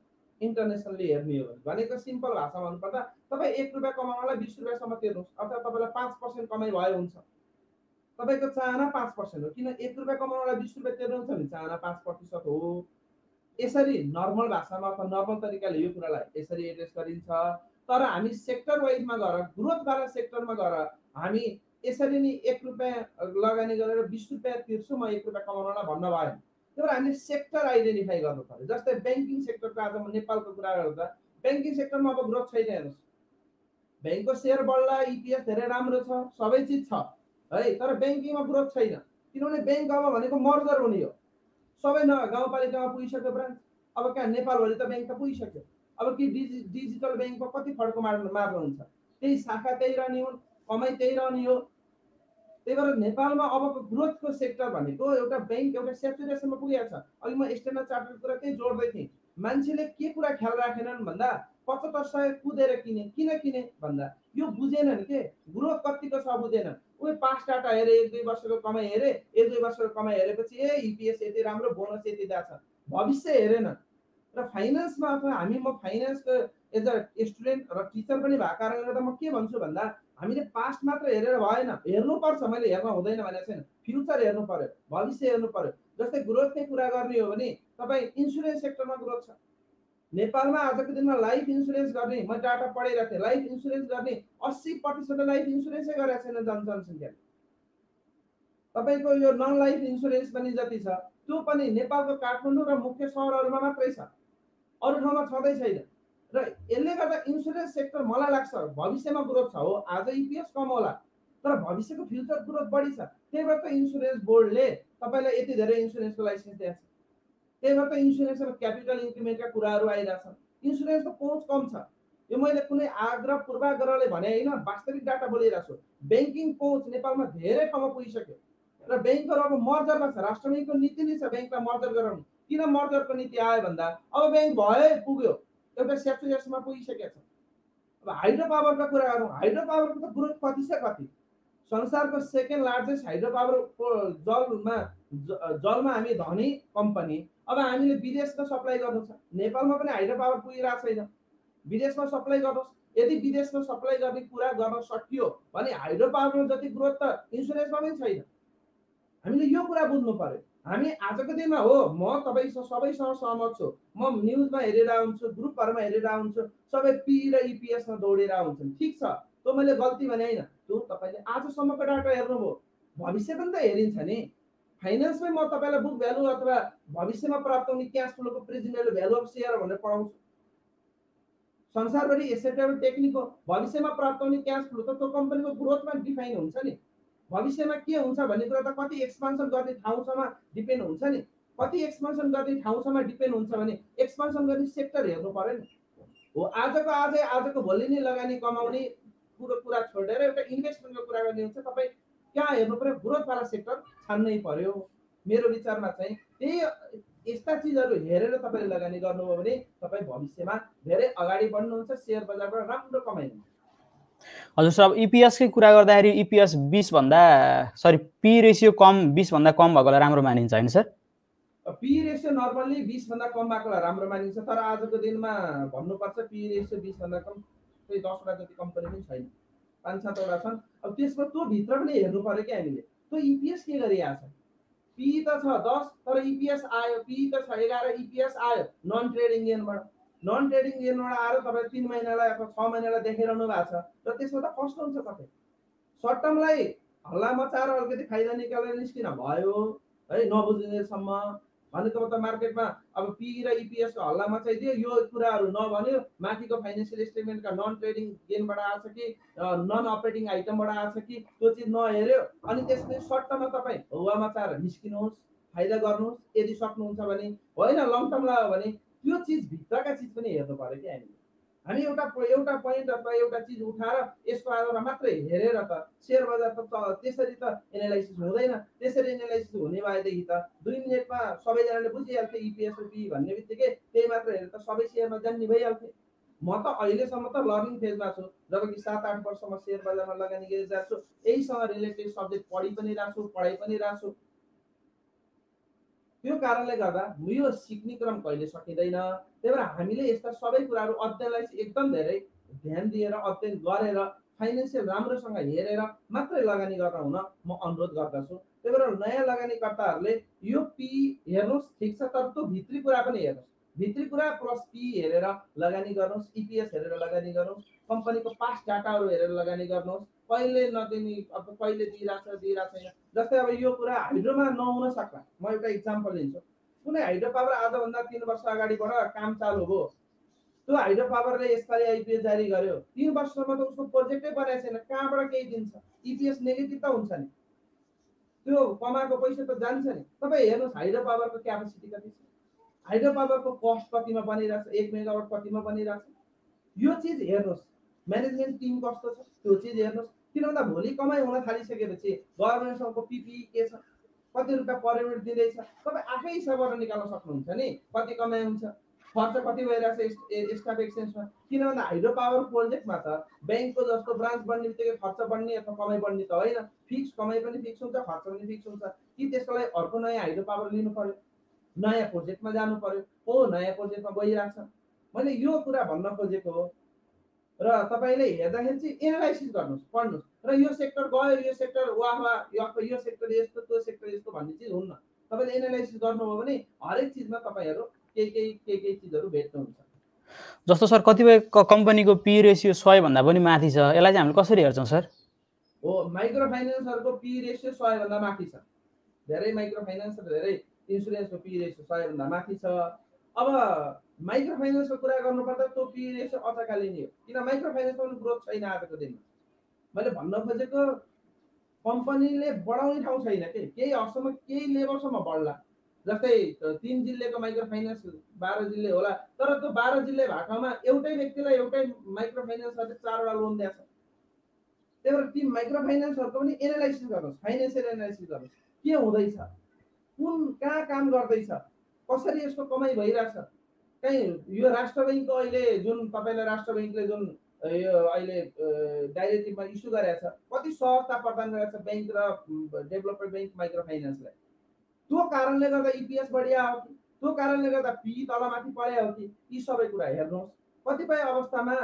B: इन्टरनेसनली हेर्ने हो भनेको। सिम्पल भाषामा भन्नुपर्दा तपाईँ 1 रुपियाँ कमाउनलाई 20 रुपियाँसम्म तिर्नुहोस् अथवा तपाईँलाई 5% कमाइ भए हुन्छ। तपाईँको चाहना 5% हो। किन 1 रुपियाँ कमाउनलाई 20 रुपियाँ तिर्नुहुन्छ भने चाहना 5% हो। यसरी नर्मल भाषामा अथवा नर्मल तरिकाले यो कुरालाई यसरी एड्रेस गरिन्छ। तर हामी सेक्टर वाइजमा गएर ग्रोथवाला सेक्टरमा गएर हामी यसरी नै 1 रुपियाँ लगानी गरेर 20 रुपियाँ तिर्छु म 1 रुपियाँ कमाउनलाई भन्न भएन। त्यही भएर हामीले सेक्टर आइडेन्टिफाई गर्नु पर्यो। जस्तै ब्याङ्किङ सेक्टरको आज म नेपालको कुरा गर्दा ब्याङ्किङ सेक्टरमा अब ग्रोथ छैन। हेर्नुहोस्, ब्याङ्कको सेयर बढ्ला, इपिएस धेरै राम्रो छ, सबै चिज छ है, तर ब्याङ्किङमा ग्रोथ छैन। किनभने ब्याङ्क अब भनेको मर्जर हुने हो। सबै गाउँपालिकामा पुगिसक्यो ब्रान्च। अब कहाँ नेपालभरि त ब्याङ्क त पुगिसक्यो। अब कि डिजिटल ब्याङ्कमा कति फड्को मार्नुहुन्छ? त्यही शाखा त्यही रहने हुन्, कमाइ त्यही रहने हो। त्यही भएर नेपालमा अबको ग्रोथको सेक्टर भनेको एउटा ब्याङ्क एउटा सेचुरेसनमा पुगेको छ। अघि म स्ट्यान्डर्ड चार्टरको कुरा त्यही जोड्दै थिएँ। मान्छेले के कुरा ख्याल राखेनन् भन्दा 7500 कुदेर किने। किन किने भन्दा यो बुझेनन् के ग्रोथ कतिको छ बुझेनन्। उही पास्ट डाटा हेरे, 1-2 वर्षको कमाइ हेरे, 1-2 वर्षको कमाइ हेरेपछि इपिएस यति राम्रो, बोनस यति दिएको छ, भविष्य हेरेनन्। र फाइनेन्समा अथवा म फाइनेन्सको एज अ स्टुडेन्ट र टिचर पनि भएको कारणले गर्दा म के भन्छु भन्दा हामीले पास्ट मात्र हेरेर भएन, हेर्नुपर्छ। मैले हेर्न हुँदैन भनेको छैन, फ्युचर हेर्नु पर्यो, भविष्य हेर्नु पर्यो। जस्तै ग्रोथकै कुरा गर्ने हो भने तपाईँ इन्सुरेन्स सेक्टरमा ग्रोथ छ नेपालमा। आजको दिनमा लाइफ इन्सुरेन्स गर्ने, म डाटा पढिरहेको थिएँ, लाइफ इन्सुरेन्स गर्ने 80% लाइफ इन्सुरेन्सै गरेको छैन जनसङ्ख्याले। तपाईँको यो नन लाइफ इन्सुरेन्स पनि जति छ त्यो पनि नेपालको काठमाडौँ र मुख्य सहरहरूमा मात्रै छ, अरू ठाउँमा छँदै छैन। र यसले गर्दा इन्सुरेन्स सेक्टर मलाई लाग्छ भविष्यमा ग्रोथ छ। हो आज इपिएस कम होला तर भविष्यको फ्युचर ग्रोथ बढी छ। त्यही भएर त इन्सुरेन्स बोर्डले तपाईँलाई यति धेरै इन्सुरेन्सको लाइसेन्स दिएको छ। त्यही भएर त इन्सुरेन्समा क्यापिटल इन्क्रिमेन्टका कुराहरू आइरहेछन्। इन्सुरेन्सको पहुँच कम छ। यो मैले कुनै आग्रह पूर्वाग्रहले भने होइन, वास्तविक डाटा बोलिरहेको छु। ब्याङ्किङ पहुँच नेपालमा धेरै ठाउँमा पुगिसक्यो र ब्याङ्कहरू अब मर्जरमा छ। राष्ट्र ब्याङ्कको नीति नै छ ब्याङ्कलाई मर्जर गराउने। किन मर्जरको नीति आयो भन्दा अब ब्याङ्क भयो पुग्यो, एउटा सेचुरेसनमा पुगिसकेको छ। अब हाइड्रो पावरको कुरा गरौँ, हाइड्रो पावरको त ग्रोथ कति छ कति, संसारको सेकेन्ड लार्जेस्ट हाइड्रो पावरको जलमा हामी धनी कम्पनी। अब हामीले विदेशमा सप्लाई गर्नु छ, नेपालमा पनि हाइड्रो पावर पुगिरहेको छैन, विदेशमा सप्लाई गर्नुहोस्। यदि विदेशमा सप्लाई गर्ने कुरा गर्न सकियो भने हाइड्रो पावरमा जति ग्रोथ त इन्सुरेन्समा पनि छैन। हामीले यो कुरा बुझ्नु पर्यो। हामी आजको दिनमा हो म तपाईँसँग सबैसँग सहमत छु, म न्युजमा हेरेर हुन्छु, ग्रुपहरूमा हेरेर हुन्छु, सबै पी र इपिएसमा दौडेर हुन्छन्, ठिक छ, त्यो मैले गल्ती भने होइन। त्यो तपाईँले आजसम्मको डाटा हेर्नुभयो, भविष्य पनि त हेरिन्छ नि। फाइनेन्समै म तपाईँलाई बुक भ्यालु अथवा भविष्यमा प्राप्त हुने क्यास फ्लोको present value, value of share भनेर पढाउँछु। संसारभरि एसेटेबल टेक्निक हो, भविष्यमा प्राप्त हुने क्यास फ्लो त त्यो कम्पनीको ग्रोथमा डिफाइन हुन्छ नि। भविष्यमा के हुन्छ भन्ने कुरा त कति एक्सपान्सन गर्ने ठाउँसम्म डिपेन्ड हुन्छ नि। कति एक्सपान्सन गर्ने ठाउँसम्म डिपेन्ड हुन्छ भने एक्सपान्सन गर्ने सेक्टर हेर्नु पर्यो नि। हो आजको आजै आजको भोलि नै लगानी कमाउने कुरा छोडेर एउटा इन्भेस्टमेन्टको कुरा गर्ने हुन्छ, तपाईँ कहाँ हेर्नु पर्यो, ग्रोथवाला सेक्टर छान्नै पर्यो। मेरो विचारमा चाहिँ त्यही यस्ता चिजहरू हेरेर तपाईँले लगानी गर्नुभयो भने तपाईँ भविष्यमा धेरै अगाडि बढ्नुहुन्छ, सेयर बजारबाट राम्रो कमाइनुहुन्छ।
A: हजुर सर, अब इपिएसकै कुरा गर्दाखेरि इपिएस 20 भन्दा सरी पी रेसियो कम 20 भन्दा कम भएकोलाई राम्रो मानिन्छ होइन सर?
B: पी रेसियो नर्मल्ली 20 भन्दा कम भएकोलाई राम्रो मानिन्छ, तर आजको दिनमा भन्नुपर्छ पी रेसियो 20 भन्दा कम त्यही 10वटा जति कम्पनी पनि छैन, 5-7वटा छन्। अब त्यसमा त्यो भित्र पनि हेर्नु पर्यो कि हामीले त्यो इपिएस के गरिरहेको छ। पी त छ 10 तर इपिएस आयो, पी त छ 11 इपिएस आयो नन ट्रेडिङ गेनबाट। नन ट्रेडिङ गेनबाट आएर तपाईँ 3 महिनालाई अथवा 6 महिनालाई देखाइरहनु भएको छ र त्यसमा त फस्नुहुन्छ तपाईँ। सर्ट टर्मलाई हल्ला मचाएर अलिकति फाइदा निकालेर निस्किन भयो है, नबुझिनेसम्म भनेको त मार्केटमा अब पी र इपिएसको हल्ला मचाइदियो, यो कुराहरू नभन्यो, माथिको फाइनेन्सियल स्टेटमेन्टका नन ट्रेडिङ गेनबाट आएको छ कि नन अपरेटिङ आइटमबाट आएको छ कि त्यो चिज नहेऱ्यो, अनि त्यसपछि सर्ट टर्ममा तपाईँ हौवा मचाएर निस्किनुहोस्, फाइदा गर्नुहोस् यदि सक्नुहुन्छ भने, होइन लङ टर्म लाग्यो भने त्यो चिज भित्रका चिज पनि हेर्नु पर्यो कि हामीले। हामी एउटा पोइन्ट अथवा एउटा चिज उठाएर यसको आधारमा मात्रै हेरेर त सेयर बजार त त्यसरी त एनालाइसिस हुँदैन। त्यसरी एनालाइसिस हुने भएदेखि त 2 मिनटमा सबैजनाले बुझिहाल्थे इपिएस र पी भन्ने बित्तिकै त्यही मात्र हेरेर त सबै सेयरमा जान्ने भइहाल्थे। म त अहिलेसम्म त लर्निङ फेजमा छु, जबकि 7-8 वर्षमा सेयर बजारमा लगानी गरिरहेको छु, यहीसँग रिलेटेड सब्जेक्ट पढि पनि रहेको छु, पढाइ पनि रहेको छु। त्यो कारणले गर्दा यो सिक्ने क्रम कहिले सकिँदैन। त्यही भएर हामीले यस्ता सबै कुराहरू अध्ययनलाई एकदम धेरै ध्यान दिएर अध्ययन गरेर फाइनेन्सियल राम्रोसँग हेरेर मात्रै लगानी गर्न हुन म अनुरोध गर्दछु। त्यही भएर नयाँ लगानीकर्ताहरूले यो पी हेर्नुहोस् ठिक छ, तर त्यो भित्री कुरा पनि हेर्नुहोस्। भित्री कुरा प्लस पी हेरेर लगानी गर्नुहोस्, इपिएस हेरेर लगानी गर्नुहोस्, कम्पनीको पास्ट डाटाहरू हेरेर लगानी गर्नुहोस्, कहिले नदिने अब कहिले दिइरहेको छैन। जस्तै अब यो कुरा हाइड्रोमा नहुन सक्ला, म एउटा इक्जाम्पल लिन्छु। कुनै हाइड्रो पावर आजभन्दा 3 वर्ष अगाडिबाट काम चालु भयो, त्यो हाइड्रो पावरले यसपालि आइपिएस जारी गर्यो, 3 वर्षसम्म त उसको प्रोजेक्टै बनाएको छैन, कहाँबाट केही दिन्छ, इपिएस नेगेटिभ त हुन्छ नि, त्यो कमाएको पैसा त जान्छ नि। तपाईँ हेर्नुहोस् हाइड्रो पावरको क्यापेसिटी कति छ, हाइड्रो पावरको कस्ट कतिमा बनिरहेछ, 1 मेगावाट कतिमा बनिरहेछ, यो चिज हेर्नुहोस्। म्यानेजमेन्ट टिम कस्तो छ त्यो चिज हेर्नुहोस्। किन भन्दा भोलि कमाइ हुन थालिसकेपछि गभर्मेन्टसँगको पिपिई के छ, कति रुपियाँ पर युनिट दिँदैछ, तपाईँ आफै हिसाबबाट निकाल्न सक्नुहुन्छ नि कति कमाइ हुन्छ, खर्च कति भइरहेछ स्टाफ एक्सचेन्जमा। किन भन्दा हाइड्रो पावर प्रोजेक्टमा त ब्याङ्कको जस्तो ब्रान्च बढ्ने बित्तिकै खर्च बढ्ने अथवा कमाइ बढ्ने त होइन, फिक्स कमाइ पनि फिक्स हुन्छ, खर्च पनि फिक्स हुन्छ। कि त्यसको लागि अर्को नयाँ हाइड्रो पावर लिनु पर्यो, नयाँ प्रोजेक्टमा जानु पर्यो, हो नयाँ प्रोजेक्टमा गइरहेछ। मैले यो कुरा भन्न खोजेको हो। र तपाईँले हेर्दाखेरि चाहिँ एनालाइसिस गर्नुहोस्, पढ्नुहोस्, र यो सेक्टर गयो, यो सेक्टर वाह वाह, यो सेक्टर यस्तो, त्यो सेक्टर यस्तो भन्ने चिज हुन्न। तपाईँले एनालाइसिस गर्नुभयो भने हरेक चिजमा तपाईँहरू केही चिजहरू भेट्नुहुन्छ।
A: जस्तो सर कतिपय कम्पनीको पी रेसियो 100 भन्दा पनि माथि छ, यसलाई चाहिँ हामीले कसरी हेर्छौँ सर?
B: हो माइक्रो फाइनेन्सहरूको पी रेसियो 100 भन्दा माथि छ, धेरै माइक्रो फाइनेन्स र धेरै इन्सुरेन्सको पी रेसियो 100 भन्दा माथि छ। अब माइक्रो फाइनेन्सको कुरा गर्नुपर्दा त्यो पी रेसियो अचकालिने हो, किन माइक्रो फाइनेन्समा पनि ग्रोथ छैन आजको दिनमा। मैले भन्न खोजेको कम्पनीले बढाउने ठाउँ छैन कि, केही हदसम्म केही लेभलसम्म बढ्ला। जस्तै 3 जिल्लेको माइक्रो फाइनेन्स 12 जिल्ले होला, तर त्यो 12 जिल्ले भएको ठाउँमा एउटै व्यक्तिलाई एउटै माइक्रो फाइनेन्सले 4वटा लोन दिएको छ। त्यही भएर ती माइक्रो फाइनेन्सहरूको पनि एनालाइसिस गर्नुहोस्, फाइनेन्सियल एनालाइसिस गर्नुहोस्, के हुँदैछ, कहाँ काम गर्दैछ, कसरी यसको कमाइ भइरहेछ। कहीँ यो राष्ट्र बैङ्कको अहिले जुन तपाईँलाई राष्ट्र बैङ्कले जुन यो अहिले डाइरेक्टिभमा इस्यु गरेको छ, कति सहजता प्रदान गरेको छ ब्याङ्क र डेभलपर ब्याङ्क माइक्रो फाइनेन्सलाई। त्यो कारणले गर्दा इपिएस बढिया हो कि त्यो कारणले गर्दा पी तलमाथि पढ्या हो कि, यी सबै कुरा हेर्नुहोस्। कतिपय अवस्थामा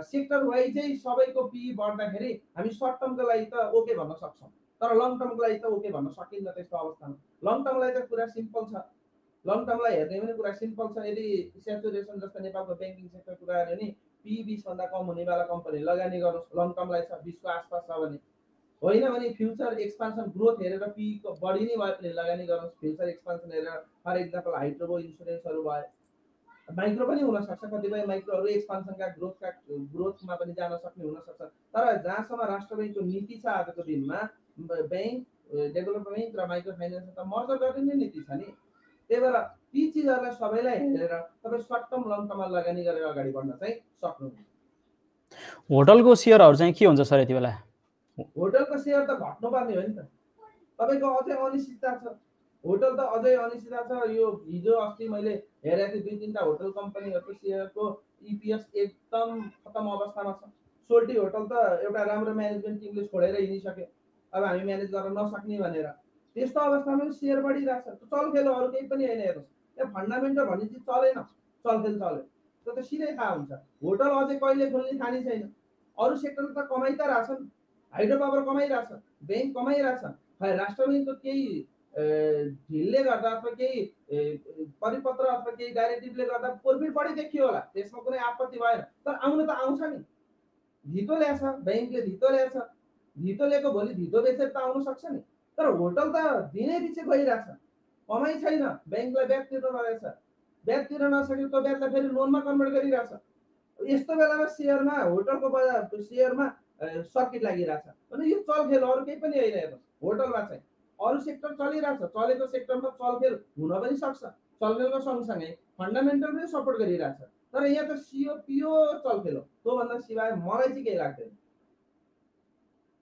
B: सेक्टर वाइजै सबैको पी बढ्दाखेरि हामी सर्ट टर्मको लागि त ओके भन्न सक्छौँ, तर लङ टर्मको लागि त ओके भन्न सकिन्न। त्यस्तो अवस्थामा लङ टर्मलाई त कुरा सिम्पल छ, लङ टर्मलाई हेर्ने पनि कुरा सिम्पल छ। यदि सेचुरेसन जस्तो नेपालको ब्याङ्किङ सेक्टर कुरा हेऱ्यो भने पी 20 भन्दा कम हुनेवाला कम्पनी लगानी गर्नुहोस्, लङ टर्मलाई छ 20 को आसपास छ भने। होइन भने फ्युचर एक्सपान्सन ग्रोथ हेरेर पी बढी नै भए पनि लगानी गर्नुहोस्। फ्युचर एक्सपान्सन हेरेर फर इक्जाम्पल हाइड्रोबो इन्सुरेन्सहरू भयो, माइक्रो पनि हुनसक्छ, कतिपय माइक्रोहरू एक्सपान्सनका ग्रोथमा पनि जान सक्ने हुनसक्छ। तर जहाँसम्म राष्ट्र ब्याङ्कको नीति छ आजको दिनमा, ब्याङ्क डेभलप ब्याङ्क र माइक्रो फाइनेन्स त मर्जर गर्ने नै नीति छ नि। त्यही भएर ती चिजहरूलाई सबैलाई हेरेर तपाईँ सर्ट टर्म लङ टर्ममा लगानी गरेर अगाडि बढ्न चाहिँ सक्नुहुन्छ।
A: होटलको सेयरहरू चाहिँ के हुन्छ सर यति बेला?
B: होटलको सेयर त घट्नुपर्ने हो नि त, तपाईँको अझै अनिश्चितता छ। होटल त अझै अनिश्चितता छ। यो हिजो अस्ति मैले हेरेको थिएँ 2-3टा होटल कम्पनीहरूको सेयरको इपिएस एकदम खतम अवस्थामा छ। सोल्टी होटल त एउटा राम्रो म्यानेजमेन्ट टिमले छोडेर हिँडिसक्यो, अब हामी म्यानेज गर्न नसक्ने भनेर। त्यस्तो अवस्थामा सेयर बढिरहेको छ। चलखेल अरू केही पनि होइन। हेर्नुहोस्, यहाँ फन्डामेन्टल भन्ने चिज चलेन, चलखेल चल्यो, त्यो त सिधै थाहा हुन्छ। होटल अझै कहिले खोल्ने थाहा नै छैन। अरू सेक्टरले त कमाइ त रहेछन्, हाइड्रो पावर कमाइरहेछ, ब्याङ्क कमाइरहेछ। खै राष्ट्र ब्याङ्कको केही ढिलले गर्दा अथवा केही परिपत्र अथवा केही डाइरेक्टिभले गर्दा प्रफिट बढी देखियो होला, त्यसमा कुनै आपत्ति भएन। तर आउनु त आउँछ नि, धितो ल्याएछ ब्याङ्कले, धितो ल्याएछ, धितो लिएको भोलि धितो बेचेर त आउनु सक्छ नि। तर होटल त दिनै पछि गइरहेछ, कमाइ छैन, ब्याङ्कलाई ब्याज तिर्नु नरहेछ, ब्याज तिर्न नसकेको त्यो ब्याजलाई फेरि लोनमा कन्भर्ट गरिरहेछ। यस्तो बेलामा सेयरमा, होटलको बजार सेयरमा सर्किट लागिरहेछ भने यो चलखेल अरू केही पनि होइन। हेर्नुहोस्, होटलमा चाहिँ अरू सेक्टर चलिरहेछ, चलेको सेक्टरमा चलखेल हुन पनि सक्छ, चलखेलको सँगसँगै फन्डामेन्टल पनि सपोर्ट गरिरहेछ। तर यहाँ त सियो पियो चलखेल हो, त्योभन्दा सिवाय मलाई चाहिँ केही लाग्दैन।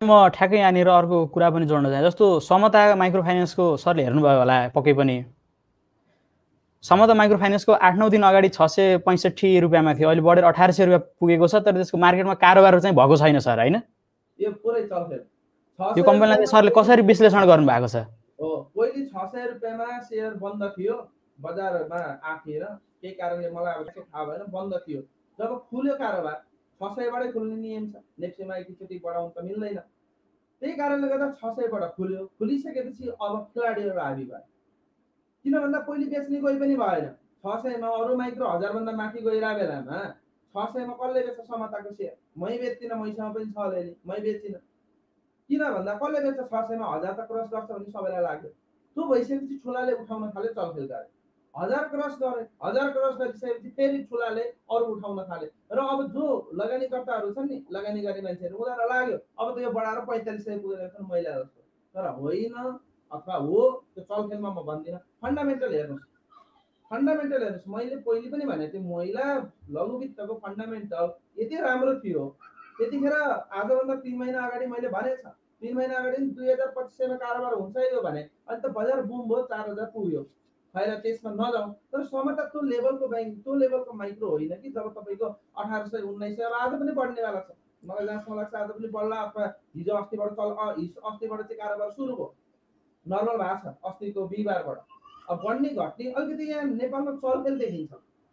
A: म ठ्याक्कै यहाँनिर अर्को कुरा पनि जोड्न चाहेँ। जस्तो समता माइक्रो फाइनेन्सको सरले हेर्नुभयो होला पक्कै पनि, समता माइक्रो फाइनेन्सको 8-9 दिन अगाडि 665 रुपियाँमा थियो, अहिले बढेर 1800 रुपियाँ पुगेको छ। तर त्यसको मार्केटमा कारोबार चाहिँ भएको छैन सर, होइन?
B: यो पुरै चलखेल।
A: यो कम्पनीलाई चाहिँ सरले कसरी विश्लेषण गर्नु भएको छ?
B: हो, पहिले 600 रुपियाँमा सेयर बन्द थियो, बजारमा आखेर केही कारणले मलाई अब थाहा भएन, बन्द थियो। जब खुल्यो कारोबार 600बाटै खुल्ने नियम छ, नेप्सीमा एकचोटि बढाउनु त मिल्दैन। त्यही कारणले गर्दा 600बाट खुल्यो। खुलिसकेपछि अब खेलाडीहरू हाबी भए, किन भन्दा पहिले बेच्ने कोही पनि भएन। 600मा अरू माइक्रो 1000भन्दा माथि गइरहेको बेलामा 600मा कसले बेच्छ समताको सेयर? मै बेच्दिनँ, मैसँग पनि छ अलिअलि, मै बेच्दिनँ। किन भन्दा कसले बेच्छ 600मा? 1000 त क्रस गर्छ भने सबैलाई लाग्यो। त्यो भइसकेपछि ठुलाले उठाउन थाल्यो, चलखेल गरे, 1000 क्रस गरे, 1000 क्रस गरिसकेपछि फेरि ठुलाले अरू उठाउन थाले। र अब जो लगानीकर्ताहरू छन् नि, लगानी गर्ने मान्छेहरू, उनीहरूलाई लाग्यो अब त यो बढाएर 4500 पुगेको छ महिला जस्तो। तर होइन, अथवा हो, त्यो चलखेलमा म भन्दिनँ। फन्डामेन्टल हेर्नुहोस्, फन्डामेन्टल हेर्नुहोस्। मैले पहिले पनि भनेको थिएँ, महिला लघु वित्तको फन्डामेन्टल यति राम्रो थियो त्यतिखेर। आजभन्दा 3 महिना अगाडि मैले भनेको छ, 3 महिना अगाडि 2025मा कारोबार हुन्छ यो भने, अनि त बजार बुम भयो, 4000 पुग्यो। खैर त्यसमा नजाउँ। तर समता त्यो लेभलको ब्याङ्क, त्यो लेभलको माइक्रो होइन कि जब तपाईँको 1800 1900 अब आज पनि बढ्नेवाला छ। मलाई जहाँसम्म लाग्छ आज पनि बढ्ला, अथवा हिजो अस्तिबाट अस्तिबाट चाहिँ कारोबार सुरु भयो, नर्मल भएको छ अस्तिको बिहिबारबाट। अब बढ्ने घट्ने अलिकति यहाँ नेपालमा चलखेल देखिन्छ,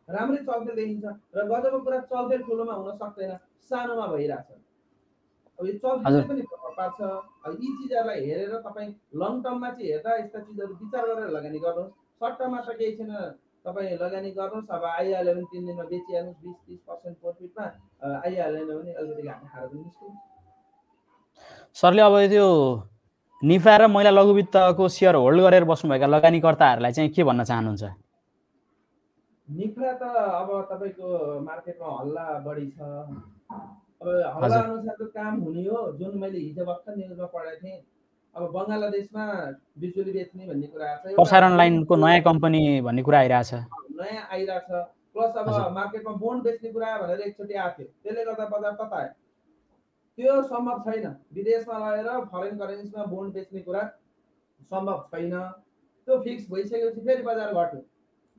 B: राम्रै चलखेल देखिन्छ। र गजबको कुरा, चलखेल ठुलोमा हुन सक्दैन, सानोमा भइरहेछ। अब यो चलखेलले पनि प्रभाव पार्छ। अब यी चिजहरूलाई हेरेर तपाईँ लङ टर्ममा चाहिँ हेर्दा यस्ता चिजहरू विचार गरेर लगानी गर्नुहोस्। सर्ट टर्ममा त केही छैन, तपाईँ लगानी गर्नुहोस्। अब आइहाल्यो भने 3 दिनमा बेचिहाल्नुहोस्, 20-30% प्रफिटमा आइहालेन भने अलिकति घाटा खाएर पनि निस्क्नु।
A: सरले अब त्यो निफ्रा र महिला लघु वित्तको सेयर होल्ड गरेर बस्नुभएका लगानीकर्ताहरूलाई चाहिँ के भन्न चाहनुहुन्छ?
B: निफ्रा त अब तपाईँको मार्केटमा हल्ला बढी छ। अब हल्ला अनुसारको काम हुने हो। जुन मैले हिजो भर्खर न्युजमा पढेको थिएँ, अब बङ्गलादेशमा बिजुली बेच्ने भन्ने कुरा आएको छ,
A: प्रसारण लाइनको नयाँ कम्पनी भन्ने कुरा आइरहेछ,
B: नयाँ आइरहेछ। प्लस अब मार्केटमा बोन्ड बेच्ने कुरा भनेर एकचोटि आएको थियो, त्यसले गर्दा बजार ततायो। त्यो सम्भव छैन, विदेशमा लगेर फरेन करेन्सीमा बोन्ड बेच्ने कुरा सम्भव छैन। त्यो फिक्स भइसकेपछि फेरि बजार घट्यो।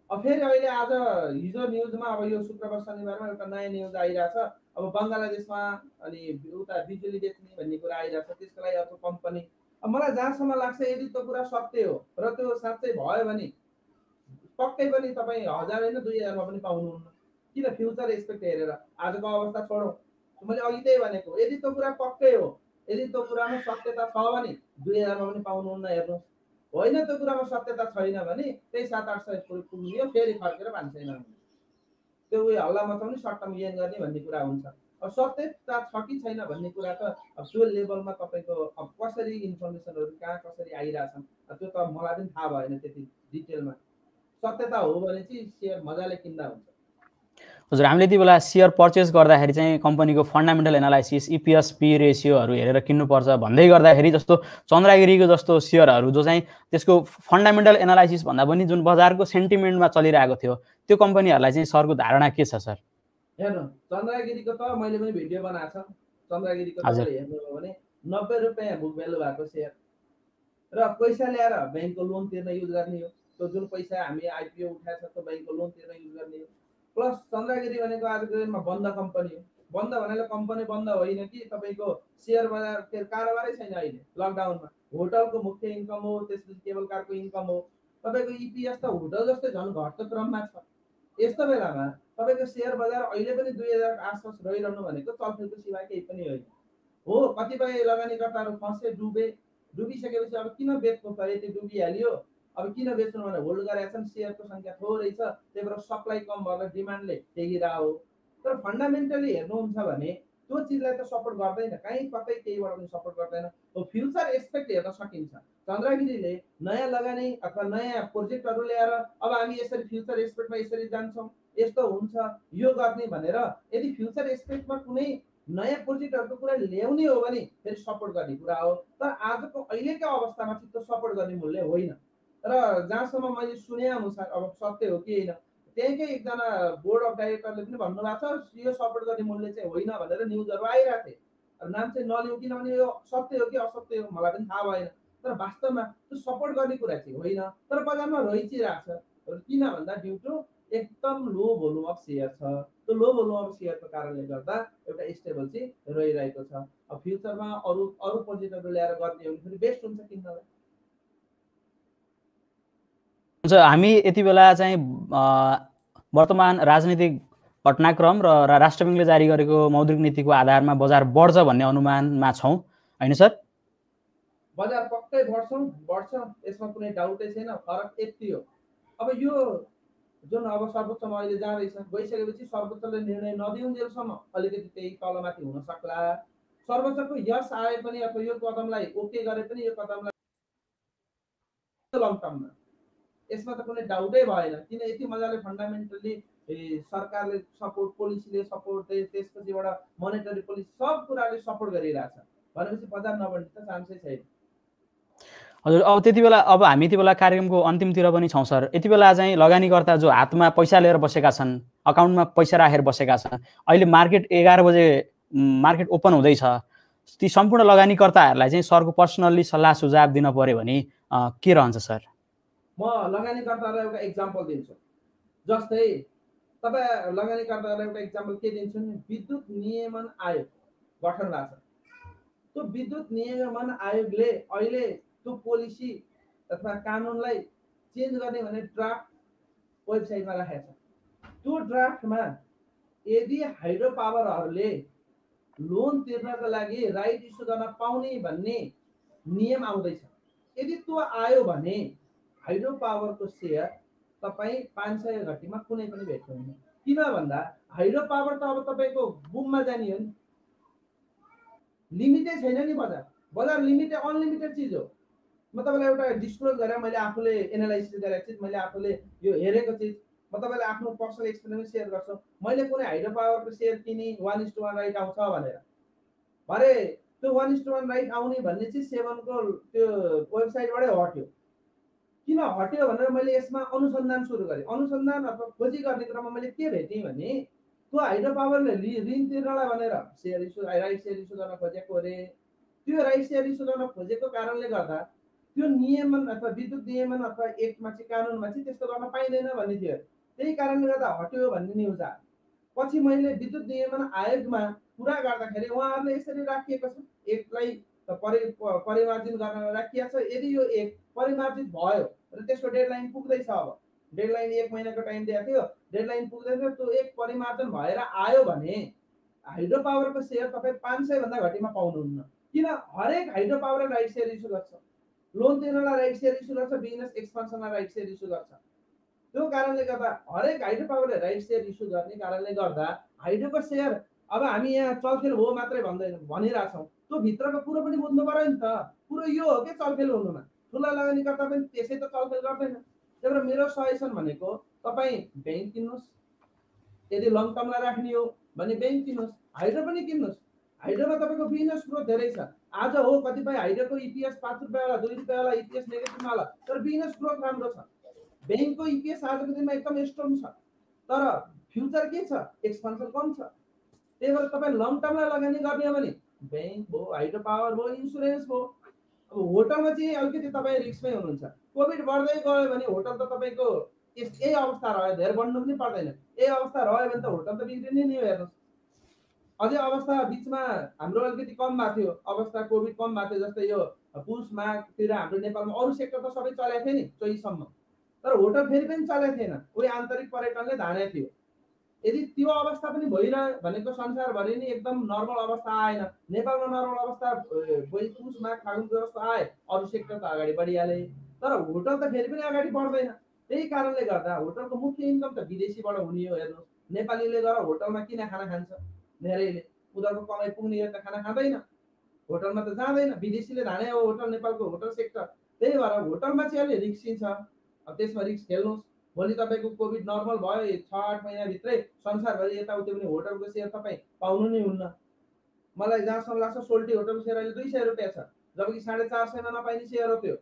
B: अब फेरि अहिले आज हिजो न्युजमा अब यो शुक्रबार शनिबारमा एउटा नयाँ न्युज आइरहेछ। अब बङ्गलादेशमा अनि उता बिजुली बेच्ने भन्ने कुरा आइरहेछ, त्यसको लागि अर्को कम्पनी। अब मलाई जहाँसम्म लाग्छ यदि त्यो कुरा सत्य हो र त्यो साँच्चै भयो भने पक्कै पनि तपाईँ 1000 होइन 2000मा पनि पाउनुहुन्न। किन? फ्युचर एक्सपेक्ट हेरेर आजको अवस्था छोडौँ, मैले अघि त्यही भनेको, यदि त्यो कुरा पक्कै हो, यदि त्यो कुरामा सत्यता छ भने 2000मा पनि पाउनुहुन्न। हेर्नुहोस्, होइन त्यो कुरामा सत्यता छैन भने त्यही 700-800 पुग्ने हो, फेरि फर्केर 500 आउने। त्यो उयो हल्ला मचाउने, सर्ट टर्म गेन गर्ने भन्ने कुरा हुन्छ। अब सत्यता छ कि छैन भन्ने कुरा त अब त्यो लेभलमा तपाईँको अब कसरी इन्फर्मेसनहरू कहाँ कसरी आइरहेछन् त्यो त मलाई पनि थाहा भएन त्यति डिटेलमा। सत्यता हो भने चाहिँ सेयर मजाले किन्दा हुन्छ।
A: हजुर, हामीले यति बेला सेयर पर्चेस गर्दाखेरि चाहिँ कम्पनीको फन्डामेन्टल एनालाइसिस, इपिएस पी रेसियोहरू हेरेर किन्नुपर्छ भन्दै गर्दाखेरि जस्तो चन्द्रगिरीको जस्तो सेयरहरू जो चाहिँ त्यसको फन्डामेन्टल एनालाइसिस भन्दा पनि जुन बजारको सेन्टिमेन्टमा चलिरहेको थियो त्यो कम्पनीहरूलाई चाहिँ सरको धारणा के छ सर?
B: हेर्नु, चन्द्रगिरीको त मैले पनि भिडियो बनाएको छ। चन्द्रगिरीको
A: हजुर
B: तपाईँले हेर्नुभयो भने 90 रुपियाँ बुक भ्यालु भएको सेयर र पैसा ल्याएर ब्याङ्कको लोन तिर्न युज गर्ने हो। त्यो जुन पैसा हामी आइपिओ उठाएको छ त्यो ब्याङ्कको लोन तिर्न युज गर्ने हो। प्लस चन्द्रगिरी भनेको आजको दिनमा बन्द कम्पनी हो। बन्द भनेको कम्पनी बन्द होइन कि तपाईँको सेयर बजार कारोबारै छैन अहिले लकडाउनमा। होटलको मुख्य इन्कम हो, त्यसपछि केबल कारको इन्कम हो। तपाईँको इपिएस त होटल जस्तै झन् घट्दो क्रममा छ। यस्तो बेलामा तपाईँको सेयर बजार अहिले पनि 2000 आसपास रहिरहनु भनेको चलखेलको सिवाय केही पनि होइन हो। कतिपय लगानीकर्ताहरू फँसे, डुबिसकेपछि अब किन बेच्नु त, यति डुबिहाल्यो अब किन बेच्नु भने होल्ड गरेका छन्, सेयरको सङ्ख्या थोरै छ, त्यही भएर सप्लाई कम भएर डिमान्डले टेकिरहेको हो। तर फन्डामेन्टली हेर्नुहुन्छ भने त्यो चिजलाई त सपोर्ट गर्दैन, कहीँ कतै केहीबाट पनि सपोर्ट गर्दैन। फ्युचर एक्सपेक्ट हेर्न सकिन्छ। चन्द्रगिरीले नयाँ लगानी अथवा नयाँ प्रोजेक्टहरू ल्याएर अब हामी यसरी फ्युचर एक्सपेक्टमा यसरी जान्छौँ, यस्तो हुन्छ, यो गर्ने भनेर यदि फ्युचर एक्सपेक्टमा कुनै नयाँ प्रोजेक्टहरूको कुरा ल्याउने हो भने फेरि सपोर्ट गर्ने कुरा हो। तर आजको अहिलेको अवस्थामा चाहिँ त्यो सपोर्ट गर्ने मूल्य होइन। र जहाँसम्म मैले सुने अनुसार, अब सत्य हो कि होइन, त्यहीँकै एकजना बोर्ड अफ डाइरेक्टरले पनि भन्नुभएको छ यो सपोर्ट गर्ने मूल्य चाहिँ होइन भनेर न्युजहरू आइरहेको थिए। अब नाम चाहिँ नलिउँ किनभने यो सत्य हो कि असत्य हो मलाई पनि थाहा भएन। तर वास्तवमा त्यो सपोर्ट गर्ने कुरा चाहिँ होइन, तर बजारमा रहिरहेको छ। किन भन्दा ड्यु टु एकदम लो भोल्युम अफ सेयर छ। त्यो लो भोल्युम अफ सेयरको कारणले गर्दा एउटा स्टेबल चाहिँ रहिरहेको छ। अब फ्युचरमा अरू अरू प्रोजेक्टहरू ल्याएर गर्ने हो भने फेरि बेस्ट हुन्छ किन्नलाई।
A: हुन्छ, हामी यति बेला चाहिँ वर्तमान राजनीतिक घटनाक्रम र राष्ट्र ब्याङ्कले जारी गरेको मौद्रिक नीतिको आधारमा बजार बढ्छ भन्ने अनुमानमा छौँ होइन सर?
B: बजार पक्कै बढ्छ, यसमा कुनै डाउटै छैन। फरक यति हो, अब यो जुन अब सर्वोच्चमा अहिले जाँदैछ, गइसकेपछि सर्वोच्चले निर्णय नदिउन्जेलसम्म अलिकति त्यही तलमाथि हुन सक्ला। सर्वोच्चको यस आए पनि अथवा यो कदमलाई ओके गरे पनि यो कदमलाई लङ टर्ममा यसमा त कुनै डाउटै भएन। किन यति मजाले फन्डामेन्टली सरकारले सपोर्ट, पोलिसीले सपोर्ट, त्यसपछिबाट मोनेटरी पोलिसी सब कुराले सपोर्ट गरिरहेछ भनेपछि बजार नबढ्ने त चान्सै छैन।
A: हजुर, अब त्यति बेला अब हामी यति बेला कार्यक्रमको अन्तिमतिर पनि छौँ सर। यति बेला चाहिँ लगानीकर्ता जो हातमा पैसा लिएर बसेका छन्, अकाउन्टमा पैसा राखेर बसेका छन्, अहिले मार्केट 11 बजे मार्केट ओपन हुँदैछ, ती सम्पूर्ण लगानीकर्ताहरूलाई चाहिँ सरको पर्सनल्ली सल्लाह सुझाव दिन पऱ्यो भने के रहन्छ सर?
B: म लगानीकर्ताहरूलाई एउटा इक्जाम्पल दिन्छु। जस्तै तपाईँ लगानीकर्ताहरूलाई एउटा इक्जाम्पल के दिन्छु नि, विद्युत नियमन आयोग गठन भएको छ। त्यो विद्युत नियमन आयोगले अहिले त्यो पोलिसी अथवा कानुनलाई चेन्ज गर्ने भने ड्राफ्ट वेबसाइटमा राखेको छ। त्यो ड्राफ्टमा यदि हाइड्रो पावरहरूले लोन तिर्नको लागि राइट इस्यु गर्न पाउने भन्ने नियम आउँदैछ। यदि त्यो आयो भने हाइड्रो पावरको सेयर तपाईँ 500 घटीमा कुनै पनि भेट्नुहुन्न। किन भन्दा हाइड्रो पावर त अब तपाईँको बुममा जाने हो नि, लिमिटै छैन नि। बजार लिमिटेड अनलिमिटेड चिज हो। म तपाईँलाई एउटा डिस्क्लोज गरेर मैले आफूले एनालाइसिस गरेको चिज, मैले आफूले यो हेरेको चिज म तपाईँलाई आफ्नो पर्सनल एक्सपिरियन्स सेयर गर्छु। मैले कुनै हाइड्रो पावरको सेयर किने 1:1 राइट आउँछ भनेर, भरे त्यो 1:1 राइट आउने भन्ने चिज सेभनको त्यो वेबसाइटबाटै हट्यो। किन हट्यो भनेर मैले यसमा अनुसन्धान सुरु गरेँ। अनुसन्धान अथवा खोजी गर्ने क्रममा मैले के भेटेँ भने त्यो हाइड्रो पावरले ऋण तिर्नलाई भनेर राइट सेयर इस्यु गर्न खोजेको अरे। त्यो राइट सेयर इस्यु गर्न खोजेको कारणले गर्दा त्यो नियमन अथवा विद्युत नियमन अथवा एक्टमा चाहिँ कानुनमा चाहिँ त्यस्तो गर्न पाइँदैन भन्ने थियो। त्यही कारणले गर्दा हट्यो भन्ने न्युज आयो। पछि मैले विद्युत नियमन आयोगमा कुरा गर्दाखेरि उहाँहरूले यसरी राखिएको छ, एकलाई परिमार्जित गर्न राखिएको छ। यदि यो एक परिमार्जित भयो र त्यसको डेडलाइन पुग्दैछ, अब डेडलाइन 1 महिनाको टाइम दिएको थियो, डेडलाइन पुग्दैछ, त्यो एक परिमार्जन भएर आयो भने हाइड्रो पावरको सेयर तपाईँ 500 भन्दा घटीमा पाउनुहुन्न। किन? हरेक hydro power right share issue गर्छ, लोन तिर्नलाई राइट सेयर इस्यु गर्छ, बिजनेस एक्सपान्सनलाई राइट सेयर इस्यु गर्छ। त्यो कारणले गर्दा हरेक हाइड्रो पावरले राइट सेयर इस्यु गर्ने कारणले गर्दा हाइड्रोको सेयर अब हामी यहाँ चलखेल हो मात्रै भनिरहेछौँ, त्यो भित्रको कुरो पनि बुझ्नु पर्यो नि त। कुरो यो हो कि चलखेल हुनुमा ठुला लगानीकर्ता पनि त्यसै त चलखेल गर्दैन। त्यही भएर मेरो सजेसन भनेको तपाईँ ब्याङ्क किन्नुहोस्, यदि लङ टर्मलाई राख्ने हो भने ब्याङ्क किन्नुहोस्, हाइड्रो पनि किन्नुहोस्। हाइड्रोमा तपाईँको बिजनेस ग्रोथ धेरै छ। आज हो कतिपय हाइड्रोको इपिएस 5 रुपियाँवाला 2 रुपियाँवाला इपिएस नेगेटिभमा होला, तर बिजनेस ग्रोथ राम्रो छ। ब्याङ्कको इपिएस आजको दिनमा एकदम स्ट्रङ छ, तर फ्युचर के छ? एक्सपान्सन कम छ। त्यही भएर तपाईँ लङ टर्मलाई लगानी गर्ने हो भने ब्याङ्क भयो, हाइड्रो पावर भयो, इन्सुरेन्स भयो। अब होटलमा चाहिँ अलिकति तपाईँ रिस्कमै हुनुहुन्छ। कोभिड बढ्दै गयो भने होटल त तपाईँको यही अवस्था रह्यो, धेरै बढ्नु पनि पर्दैन। यही अवस्था रह्यो भने त होटल त बिग्रिने नि हो। हेर्नुहोस्, अझै अवस्था बिचमा हाम्रो अलिकति कम भएको थियो, अवस्था कोभिड कम भएको थियो। जस्तै यो पुस माघतिर हाम्रो नेपालमा अरू सेक्टर त सबै चलेको थियो नि चोइसम्म, तर होटल फेरि पनि चलेको थिएन। उही आन्तरिक पर्यटनले धानेको थियो। यदि त्यो अवस्था पनि भइरह्यो भनेको संसारभरि नै एकदम नर्मल अवस्था आएन। नेपालमा नर्मल अवस्था पुस माघ फागुन जस्तो आए, अरू सेक्टर त अगाडि बढिहाले, तर होटल त फेरि पनि अगाडि बढ्दैन। त्यही कारणले गर्दा होटलको मुख्य इन्कम त विदेशीबाट हुने हो। हेर्नुहोस्, नेपालीले गएर होटलमा किन खाना खान्छ? धेरैले उनीहरूको कमाइ पुग्ने त खाना खाँदैन, होटलमा त जाँदैन। विदेशीले धाने हो होटल, नेपालको होटल सेक्टर। त्यही भएर होटलमा चाहिँ अलि रिस्की छ। अब त्यसमा रिस्क खेल्नुहोस्। भोलि तपाईँको कोभिड नर्मल भयो, 6-8 महिनाभित्रै संसारभरि यताउति पनि होटलको सेयर तपाईँ पाउनु नै हुन्न। मलाई जहाँसम्म लाग्छ सोल्टी होटलको सेयर अहिले 200 रुपियाँ छ, जबकि 450 मा नपाइने सेयर हो। त्यो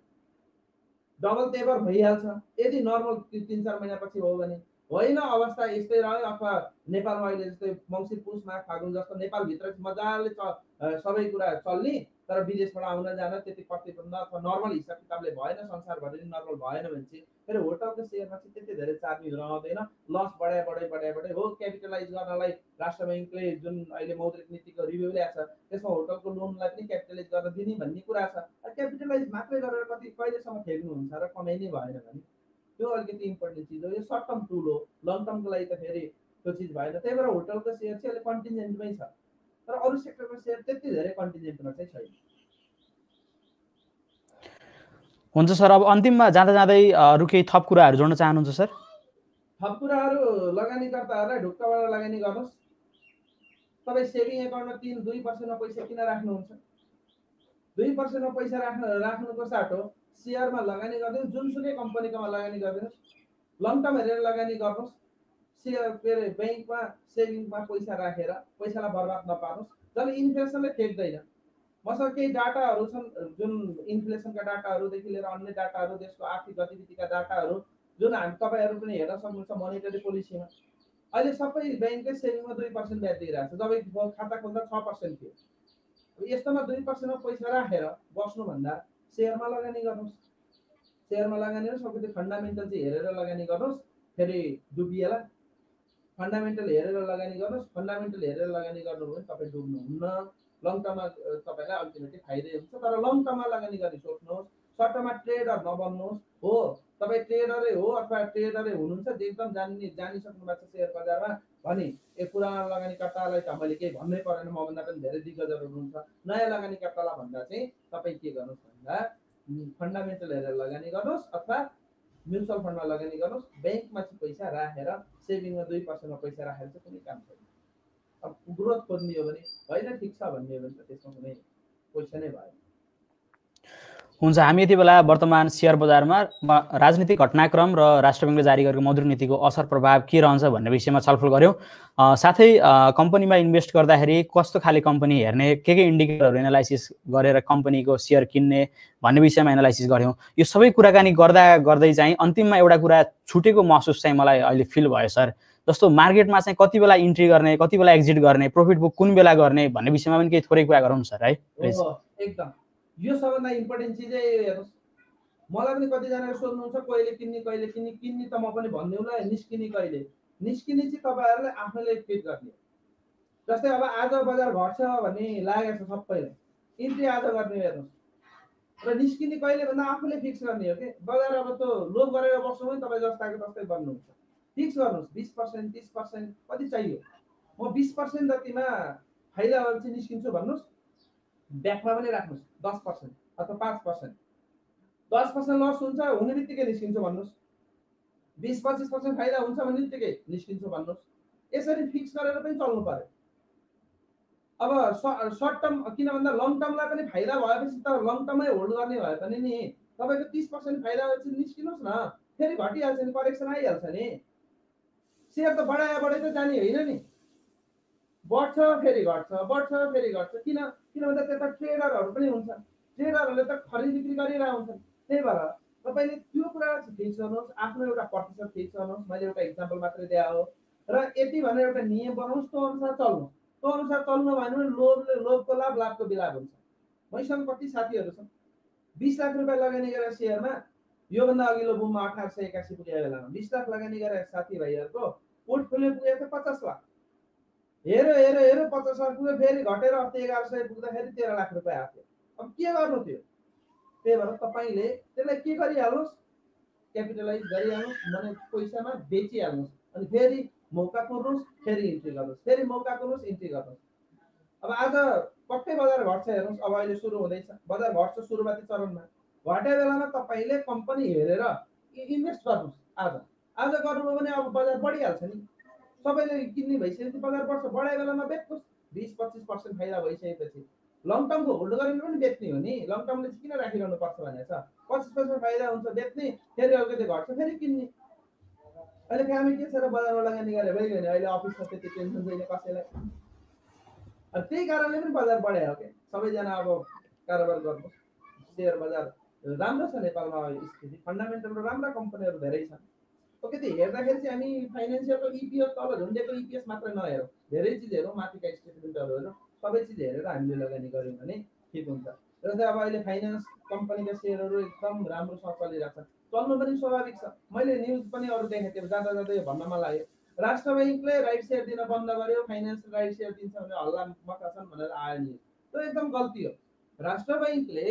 B: डबल तेबर भइहाल्छ यदि नर्मल 3-4 महिनापछि हो भने। होइन, अवस्था यस्तै रह्यो। अथवा नेपालमा अहिले जस्तै मङ्सिर पुस माघ फागुन जस्तो नेपालभित्र मजाले सबै कुरा चल्ने, तर विदेशबाट आउन जान त्यति प्रतिबन्ध अथवा नर्मल हिसाब किताबले भएन, संसारभरि नर्मल भएन भने चाहिँ फेरि होटलको सेयरमा चाहिँ त्यति धेरै चार्नी रहँदैन। लस बढाइ हो। क्यापिटलाइज गर्नलाई राष्ट्र ब्याङ्कले जुन अहिले मौद्रिक नीतिको रिभ्यू ल्याएको छ, त्यसमा होटलको लोनलाई पनि क्यापिटलाइज गर्न दिने भन्ने कुरा छ। क्यापिटलाइज मात्रै गरेर कहिलेसम्म फेर्नुहुन्छ र कमाइ नै भएन भने त्यो अलिकति इम्पोर्टेन्ट चिज हो। यो सर्ट टर्म टुल हो, लङ टर्मको लागि त फेरि त्यो चिज भएन। त्यही भएर होटलको सेयर चाहिँ अलिक कन्टिजेन्टमै छ, तर अरू सेक्टरको सेयर त्यति धेरै कन्टिजेन्टमा चाहिँ छैन।
A: हुन्छ सर, अब अन्तिममा जाँदा जाँदै अरू केही थप कुराहरू जोड्न चाहनुहुन्छ सर?
B: थप कुराहरू लगानीकर्ताहरूलाई ढुक्कबाट लगानी गर्नुहोस्। तपाईँ सेभिङ एकाउन्टमा 3-2% पैसा किन राख्नुहुन्छ? 2% पैसा राख्नुको साटो सेयरमा लगानी गरिदिनुहोस्, जुनसुकै कम्पनीकोमा लगानी गरिदिनुहोस्, लङ टर्म हेरेर लगानी गर्नुहोस्। सेयर के अरे ब्याङ्कमा सेभिङमा पैसा राखेर पैसालाई बर्बाद नपार्नुहोस्, जसले इन्फ्लेसनले ठेक्दैन। मसँग केही डाटाहरू छन्, जुन इन्फ्लेसनका डाटाहरूदेखि लिएर अन्य डाटाहरू, देशको आर्थिक गतिविधिका डाटाहरू, जुन तपाईँहरू पनि हेर्न सक्नुहुन्छ मोनिटरी पोलिसीमा। अहिले सबै ब्याङ्कले सेभिङमा 2% ब्याज दिइरहेको छ, जब खाता खोल्दा 6% थियो। यस्तोमा 2% पैसा राखेर बस्नुभन्दा सेयरमा लगानी गर्नुहोस्। सेयरमा लगानी गर्नुहोस्, सबैले फन्डामेन्टल चाहिँ हेरेर लगानी गर्नुहोस्, फेरि डुबिएला। फन्डामेन्टल हेरेर लगानी गर्नुहोस्, फन्डामेन्टल हेरेर लगानी गर्नुभयो भने तपाईँ डुब्नुहुन्न। लङ टर्ममा तपाईँलाई अल्टिमेटली फाइदै हुन्छ, तर लङ टर्ममा लगानी गर्ने सोच्नुहोस्। सर्ट टर्ममा ट्रेडर नबन्नुहोस्। हो, तपाईँ ट्रेडरै हो अथवा ट्रेडरै हुनुहुन्छ, एकदम जानिसक्नु भएको छ सेयर बजारमा भने पुरानो लगानीकर्तालाई त मैले केही भन्नै परेन, मभन्दा पनि धेरै दिग्गजहरू हुनुहुन्छ। नयाँ लगानीकर्तालाई भन्दा चाहिँ तपाईँ के गर्नुहोस् भन्दा फन्डामेन्टल हेरेर लगानी गर्नुहोस् अथवा म्युचुअल फन्डमा लगानी गर्नुहोस्। ब्याङ्कमा चाहिँ पैसा राखेर सेभिङमा 2% पैसा राखेर चाहिँ कुनै काम छैन। अब ग्रोथ खोज्ने हो भने होइन, ठिक छ भन्ने हो भने त त्यसमा कुनै क्वेसनै भएन।
A: हुन्छ, हामी यति बेला वर्तमान सेयर बजारमा राजनीतिक घटनाक्रम र राष्ट्र ब्याङ्कले जारी गरेको मौद्रिक नीतिको असर प्रभाव के रहन्छ भन्ने विषयमा छलफल गऱ्यौँ। साथै कम्पनीमा इन्भेस्ट गर्दाखेरि कस्तो खाले कम्पनी हेर्ने, के इन्डिकेटरहरू एनालाइसिस गरेर कम्पनीको सेयर किन्ने भन्ने विषयमा एनालाइसिस गऱ्यौँ। यो सबै कुराकानी गर्दै चाहिँ अन्तिममा एउटा कुरा छुटेको महसुस चाहिँ मलाई अहिले फिल भयो सर। जस्तो मार्केटमा चाहिँ कति बेला इन्ट्री गर्ने, कति बेला एक्जिट गर्ने, प्रफिट बुक कुन बेला गर्ने भन्ने विषयमा पनि केही थोरै कुरा गरौँ सर है प्लिज।
B: एकदम यो सबभन्दा इम्पोर्टेन्ट चिजै हेर्नुहोस्, मलाई पनि कतिजनाले सोध्नुहुन्छ कहिले किन्ने किन्ने त म पनि भनिदिउँला, निस्किने कहिले। निस्किने चाहिँ तपाईँहरूले आफैले फिट गर्ने। जस्तै अब आज बजार घट्छ भन्ने लागेको छ सबैलाई, इन्ट्री आज गर्ने हेर्नुहोस्, र निस्किने कहिले भन्दा आफूले फिक्स गर्ने हो कि। बजार अब त्यो लोभ गरेर बस्नु पनि तपाईँ जस्ताको तस्तै बन्नुहुन्छ। फिक्स गर्नुहोस् 20% 30% कति चाहियो, म 20% जतिमा फाइदा भएर चाहिँ निस्किन्छु भन्नुहोस्। ब्याकमा पनि राख्नुहोस् 10% अथवा 5%। 10% लस हुन्छ हुने बित्तिकै निस्किन्छु भन्नुहोस्, 20-25% फाइदा हुन्छ भने बित्तिकै निस्किन्छु भन्नुहोस्। यसरी फिक्स गरेर पनि चल्नु पर्यो। अब सर्ट टर्म किन भन्दा लङ टर्मलाई पनि फाइदा भएपछि त लङ टर्मै होल्ड गर्ने भए पनि नि तपाईँको 30% फाइदा भएपछि निस्किनुहोस् न, फेरि घटिहाल्छ नि, करेक्सन आइहाल्छ नि। सेयर त बढाइ त जाने होइन नि, बढ्छ फेरि घट्छ, बढ्छ फेरि घट्छ। किन भन्दा त्यता ट्रेडरहरू पनि हुन्छ, ट्रेडरहरूले त खरिद बिक्री गरिरहेको हुन्छ। त्यही भएर तपाईँले त्यो कुरा फिक्स गर्नुहोस्, आफ्नो एउटा प्रतिशत फिक्स गर्नुहोस्। मैले एउटा इक्जाम्पल मात्रै दिए हो, र यति भनेर एउटा नियम बनाउनुहोस्, त्यो अनुसार चल्नुहोस्। त्यो अनुसार चल्नु भएन भने लोभको लाभ, लाभको बिलाप हुन्छ। मैसँग कति साथीहरू छन् 20 लाख रुपियाँ लगानी गरेर सेयरमा, योभन्दा अघिल्लो बुममा 1881 पुगेको बेलामा 20 लाख लगानी गरेर साथीभाइहरूको पोर्टफोलियो पुगेको थियो 50 लाख। हेरो 50 लाख पुग्यो, फेरि घटेर अस्ति 1100 पुग्दाखेरि 13 लाख रुपियाँ आएको। अब के गर्नु थियो? त्यही भएर तपाईँले त्यसलाई के गरिहाल्नुहोस्, क्यापिटलाइज गरिहाल्नुहोस्, भने पैसामा बेचिहाल्नुहोस्, अनि फेरि मौका कुर्नुहोस्, फेरि इन्ट्री गर्नुहोस्, फेरि मौका कुर्नुहोस्, इन्ट्री गर्नुहोस्। अब आज पक्कै बजार घट्छ हेर्नुहोस्, अब अहिले सुरु हुँदैछ, बजार घट्छ सुरुवाती चरणमा। घटे बेलामा तपाईँले कम्पनी हेरेर इन्भेस्ट गर्नुहोस्। आज गर्नुभयो भने अब बजार बढिहाल्छ नि, सबैले किन्ने भइसकेपछि बजार बढ्छ। बढाइ बेलामा बेच्नुहोस्, 20-25% फाइदा भइसकेपछि लङ टर्मको होल्ड गरेर पनि बेच्ने हो नि। लङ टर्मले चाहिँ किन राखिरहनु पर्छ भनेर छ, 25% फाइदा हुन्छ बेच्ने, फेरि अलिकति घट्छ फेरि किन्ने। अहिले कामै के छ र बजारमा लगानी गरे भइगयो नि, अहिले अफिसमा त्यति टेन्सन छैन कसैलाई। त्यही कारणले पनि बजार बढ्यो के। सबैजना अब कारोबार गर्नुहोस्, सेयर बजार राम्रो छ नेपालमा, स्थिति फन्डामेन्टल राम्रा कम्पनीहरू धेरै छन्। कति हेर्दाखेरि चाहिँ हामी फाइनेन्सियलको इपिएस तल झुन्डेको इपिएस मात्रै नहेरौँ, धेरै चिजहरू माथिका स्टेटमेन्टहरू हेरौँ, सबै चिज हेरेर हामीले लगानी गऱ्यौँ भने ठिक हुन्छ। जस्तै अब अहिले फाइनेन्स कम्पनीका सेयरहरू एकदम राम्रोसँग चलिरहेको छ, चल्नु पनि स्वाभाविक छ। मैले न्युज पनि अरू देखेको थिएँ, जाँदा जाँदै भन्न मन लाग्यो, राष्ट्र ब्याङ्कले राइट सेयर दिन बन्द गर्यो, फाइनेन्स राइट सेयर दिन्छ भने हल्ला मचा छन् भनेर आयो न्युज। त्यो एकदम गल्ती हो। राष्ट्र ब्याङ्कले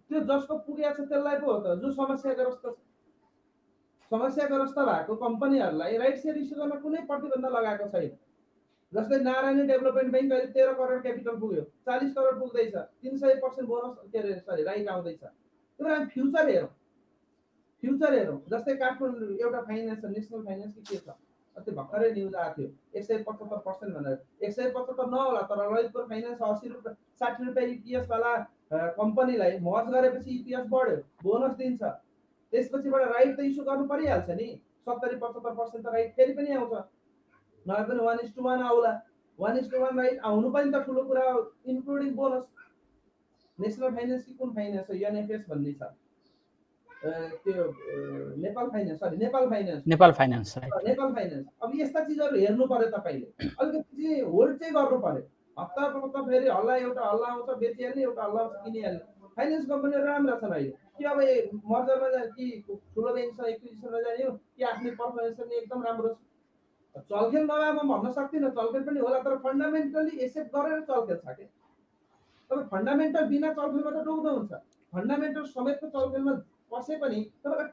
B: त्यो जसको पुगेको छ त्यसलाई पो हो त, जो समस्याग्रस्त छ। समस्याग्रस्त भएको कम्पनीहरूलाई राइट सेयर इस्यु गर्न कुनै प्रतिबन्ध लगाएको छैन। जस्तै नारायणी डेभलपमेन्ट ब्याङ्क अहिले 13 करोड क्यापिटल पुग्यो, 40 करोड पुग्दैछ, 300% बोनस के अरे राइट आउँदैछ। त्यो हामी फ्युचर हेरौँ। जस्तै काठमाडौँ एउटा फाइनेन्स नेसनल फाइनेन्स के छ, अस्ति भर्खरै न्युज आएको थियो 175% भनेर। 175 नहोला, तर ललितपुर फाइनेन्स 80 रुपियाँ 60 रुपियाँ इपिएस वाला कम्पनीलाई मर्ज गरेपछि इपिएस बढ्यो, बोनस दिन्छ। त्यसपछिबाट राइट त इस्यु गर्नु परिहाल्छ नि, 70-75% त राइट फेरि पनि आउँछ, नभए पनि 1:1 आउला। 1:1 राइट आउनु पनि त ठुलो कुरा हो, इन्क्लुडिङ बोनस। नेसनल फाइनेन्स कि कुन फाइनेन्स हो, एनएफएस भन्ने छ, त्यो नेपाल फाइनेन्स। अब यस्ता चिजहरू हेर्नु पर्यो तपाईँले, अलिकति चाहिँ होल्ड चाहिँ गर्नु पर्यो। हप्ता फेरि हल्ला आउँछ बेचिहाल्ने, एउटा हल्ला आउँछ किनिहाल्ने। फाइनेन्स कम्पनीहरू राम्रा छन् अहिले, कि अब मर्जरमा जाने कि ठुलो ब्याङ्कसँग एक्विजिसनमा जाने हो कि आफ्नै पर्फर्मेन्स पनि एकदम राम्रो छ। चलखेल नभए म भन्न सक्दिनँ, चलखेल पनि होला, तर फन्डामेन्टली एक्सेप्ट गरेर चलखेल छ कि। तपाईँ फन्डामेन्टल बिना चलखेलमा त डुब्नु हुन्छ। फन्डामेन्टल समेतको चलखेलमा पसे पनि तपाईँलाई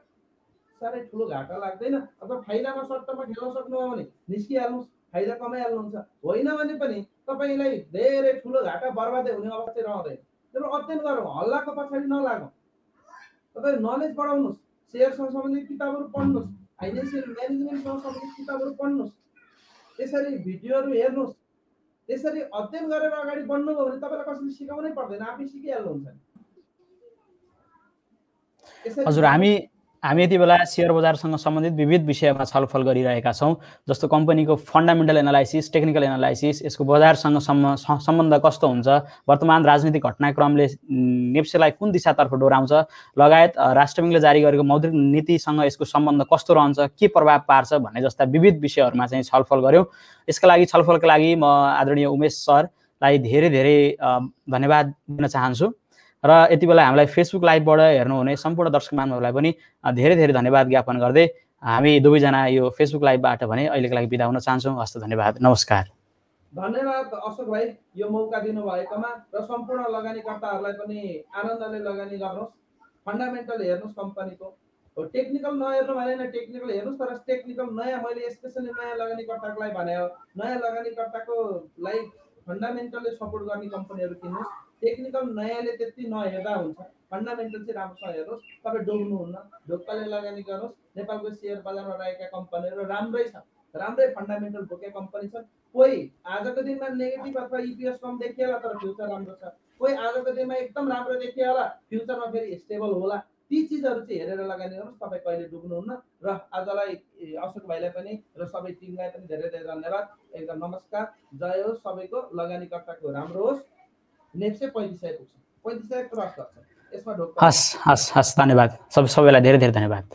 B: साह्रै ठुलो घाटा लाग्दैन। अथवा फाइदामा सर्ट टर्ममा खेल्न सक्नुभयो भने निस्किहाल्नुहोस्, फाइदा कमाइहाल्नुहुन्छ। होइन भने पनि तपाईँलाई धेरै ठुलो घाटा बर्बादै हुने अवस्था रहँदैन। तर अध्ययन गरौँ, हल्लाको पछाडि नलागौँ। तपाईँ नलेज बढाउनुहोस्, सेयरसँग सम्बन्धित किताबहरू पढ्नुहोस्, फाइनेन्सियल म्यानेजमेन्टसँग सम्बन्धित किताबहरू पढ्नुहोस्, त्यसरी भिडियोहरू हेर्नुहोस्। त्यसरी अध्ययन गरेर अगाडि बढ्नुभयो भने तपाईँलाई कसैले सिकाउनै पर्दैन, आफै सिकिहाल्नुहुन्छ।
A: हजुर, हामी यति बेला सेयर बजारसँग सम्बन्धित विविध विषयमा छलफल गरिरहेका छौँ, जस्तो कम्पनीको फन्डामेन्टल एनालाइसिस, टेक्निकल एनालाइसिस, यसको बजारसँग सम्बन्ध कस्तो हुन्छ, वर्तमान राजनीतिक घटनाक्रमले नेप्सेलाई कुन दिशातर्फ डोराउँछ, लगायत राष्ट्र ब्याङ्कले जारी गरेको मौद्रिक नीतिसँग यसको सम्बन्ध कस्तो रहन्छ, के प्रभाव पार्छ भन्ने जस्ता विविध विषयहरूमा चाहिँ छलफल गऱ्यौँ। यसका लागि छलफलका लागि म आदरणीय उमेश सरलाई धेरै धेरै धन्यवाद दिन चाहन्छु। र यति बेला हामीलाई फेसबुक लाइभबाट हेर्नुहुने सम्पूर्ण दर्शक महानुभावलाई पनि धेरै धेरै धन्यवाद ज्ञापन गर्दै हामी दुवैजना यो फेसबुक लाइभबाट भने अहिलेको लागि बिदा हुन चाहन्छौँ। हस्त धन्यवाद, नमस्कार।
B: धन्यवाद अशोक भाइ, यो मौका दिनुभएकोमा र सम्पूर्ण लगानीकर्ताहरूलाई पनि आनन्दले लगानी गर्नुहोस्। फन्डामेन्टल हेर्नुहोस् कम्पनीको, टेक्निकल नहेर्नु भनेन, टेक्निकल हेर्नुहोस्, तर टेक्निकल नयाँ, मैले स्पेसली नयाँ लगानीकर्ताको लागि भने हो, नयाँ लगानीकर्ताको लागि फन्डामेन्टलले सपोर्ट गर्ने कम्पनीहरू किन्नुहोस्। टेक्निकल नयाँले त्यति नहेर्दा हुन्छ, फन्डामेन्टल चाहिँ राम्रोसँग हेर्नुहोस्। तपाईँ डुब्नुहुन्न, ढोक्काले लगानी गर्नुहोस्। नेपालको सेयर बजारमा रहेका कम्पनीहरू राम्रै छ, राम्रै फन्डामेन्टल बोकेका कम्पनी छन्। कोही आजको दिनमा नेगेटिभ अथवा इपिएस कम देखिएला तर फ्युचर राम्रो छ, कोही आजको दिनमा एकदम राम्रो देखियो होला, फ्युचरमा फेरि स्टेबल होला। ती चिजहरू चाहिँ हेरेर लगानी गर्नुहोस्, तपाईँ कहिले डुब्नुहुन्न। र आजलाई अशोक भाइलाई पनि र सबै टिमलाई पनि धेरै धेरै धन्यवाद, एकदम नमस्कार, जय होस् सबैको, लगानीकर्ताको राम्रो होस्। नेप्से 3500 पुग्छ, 3500 क्रस गर्छ, यसमा ढोक्का।
A: हस्, धन्यवाद सबैलाई धेरै धेरै धन्यवाद।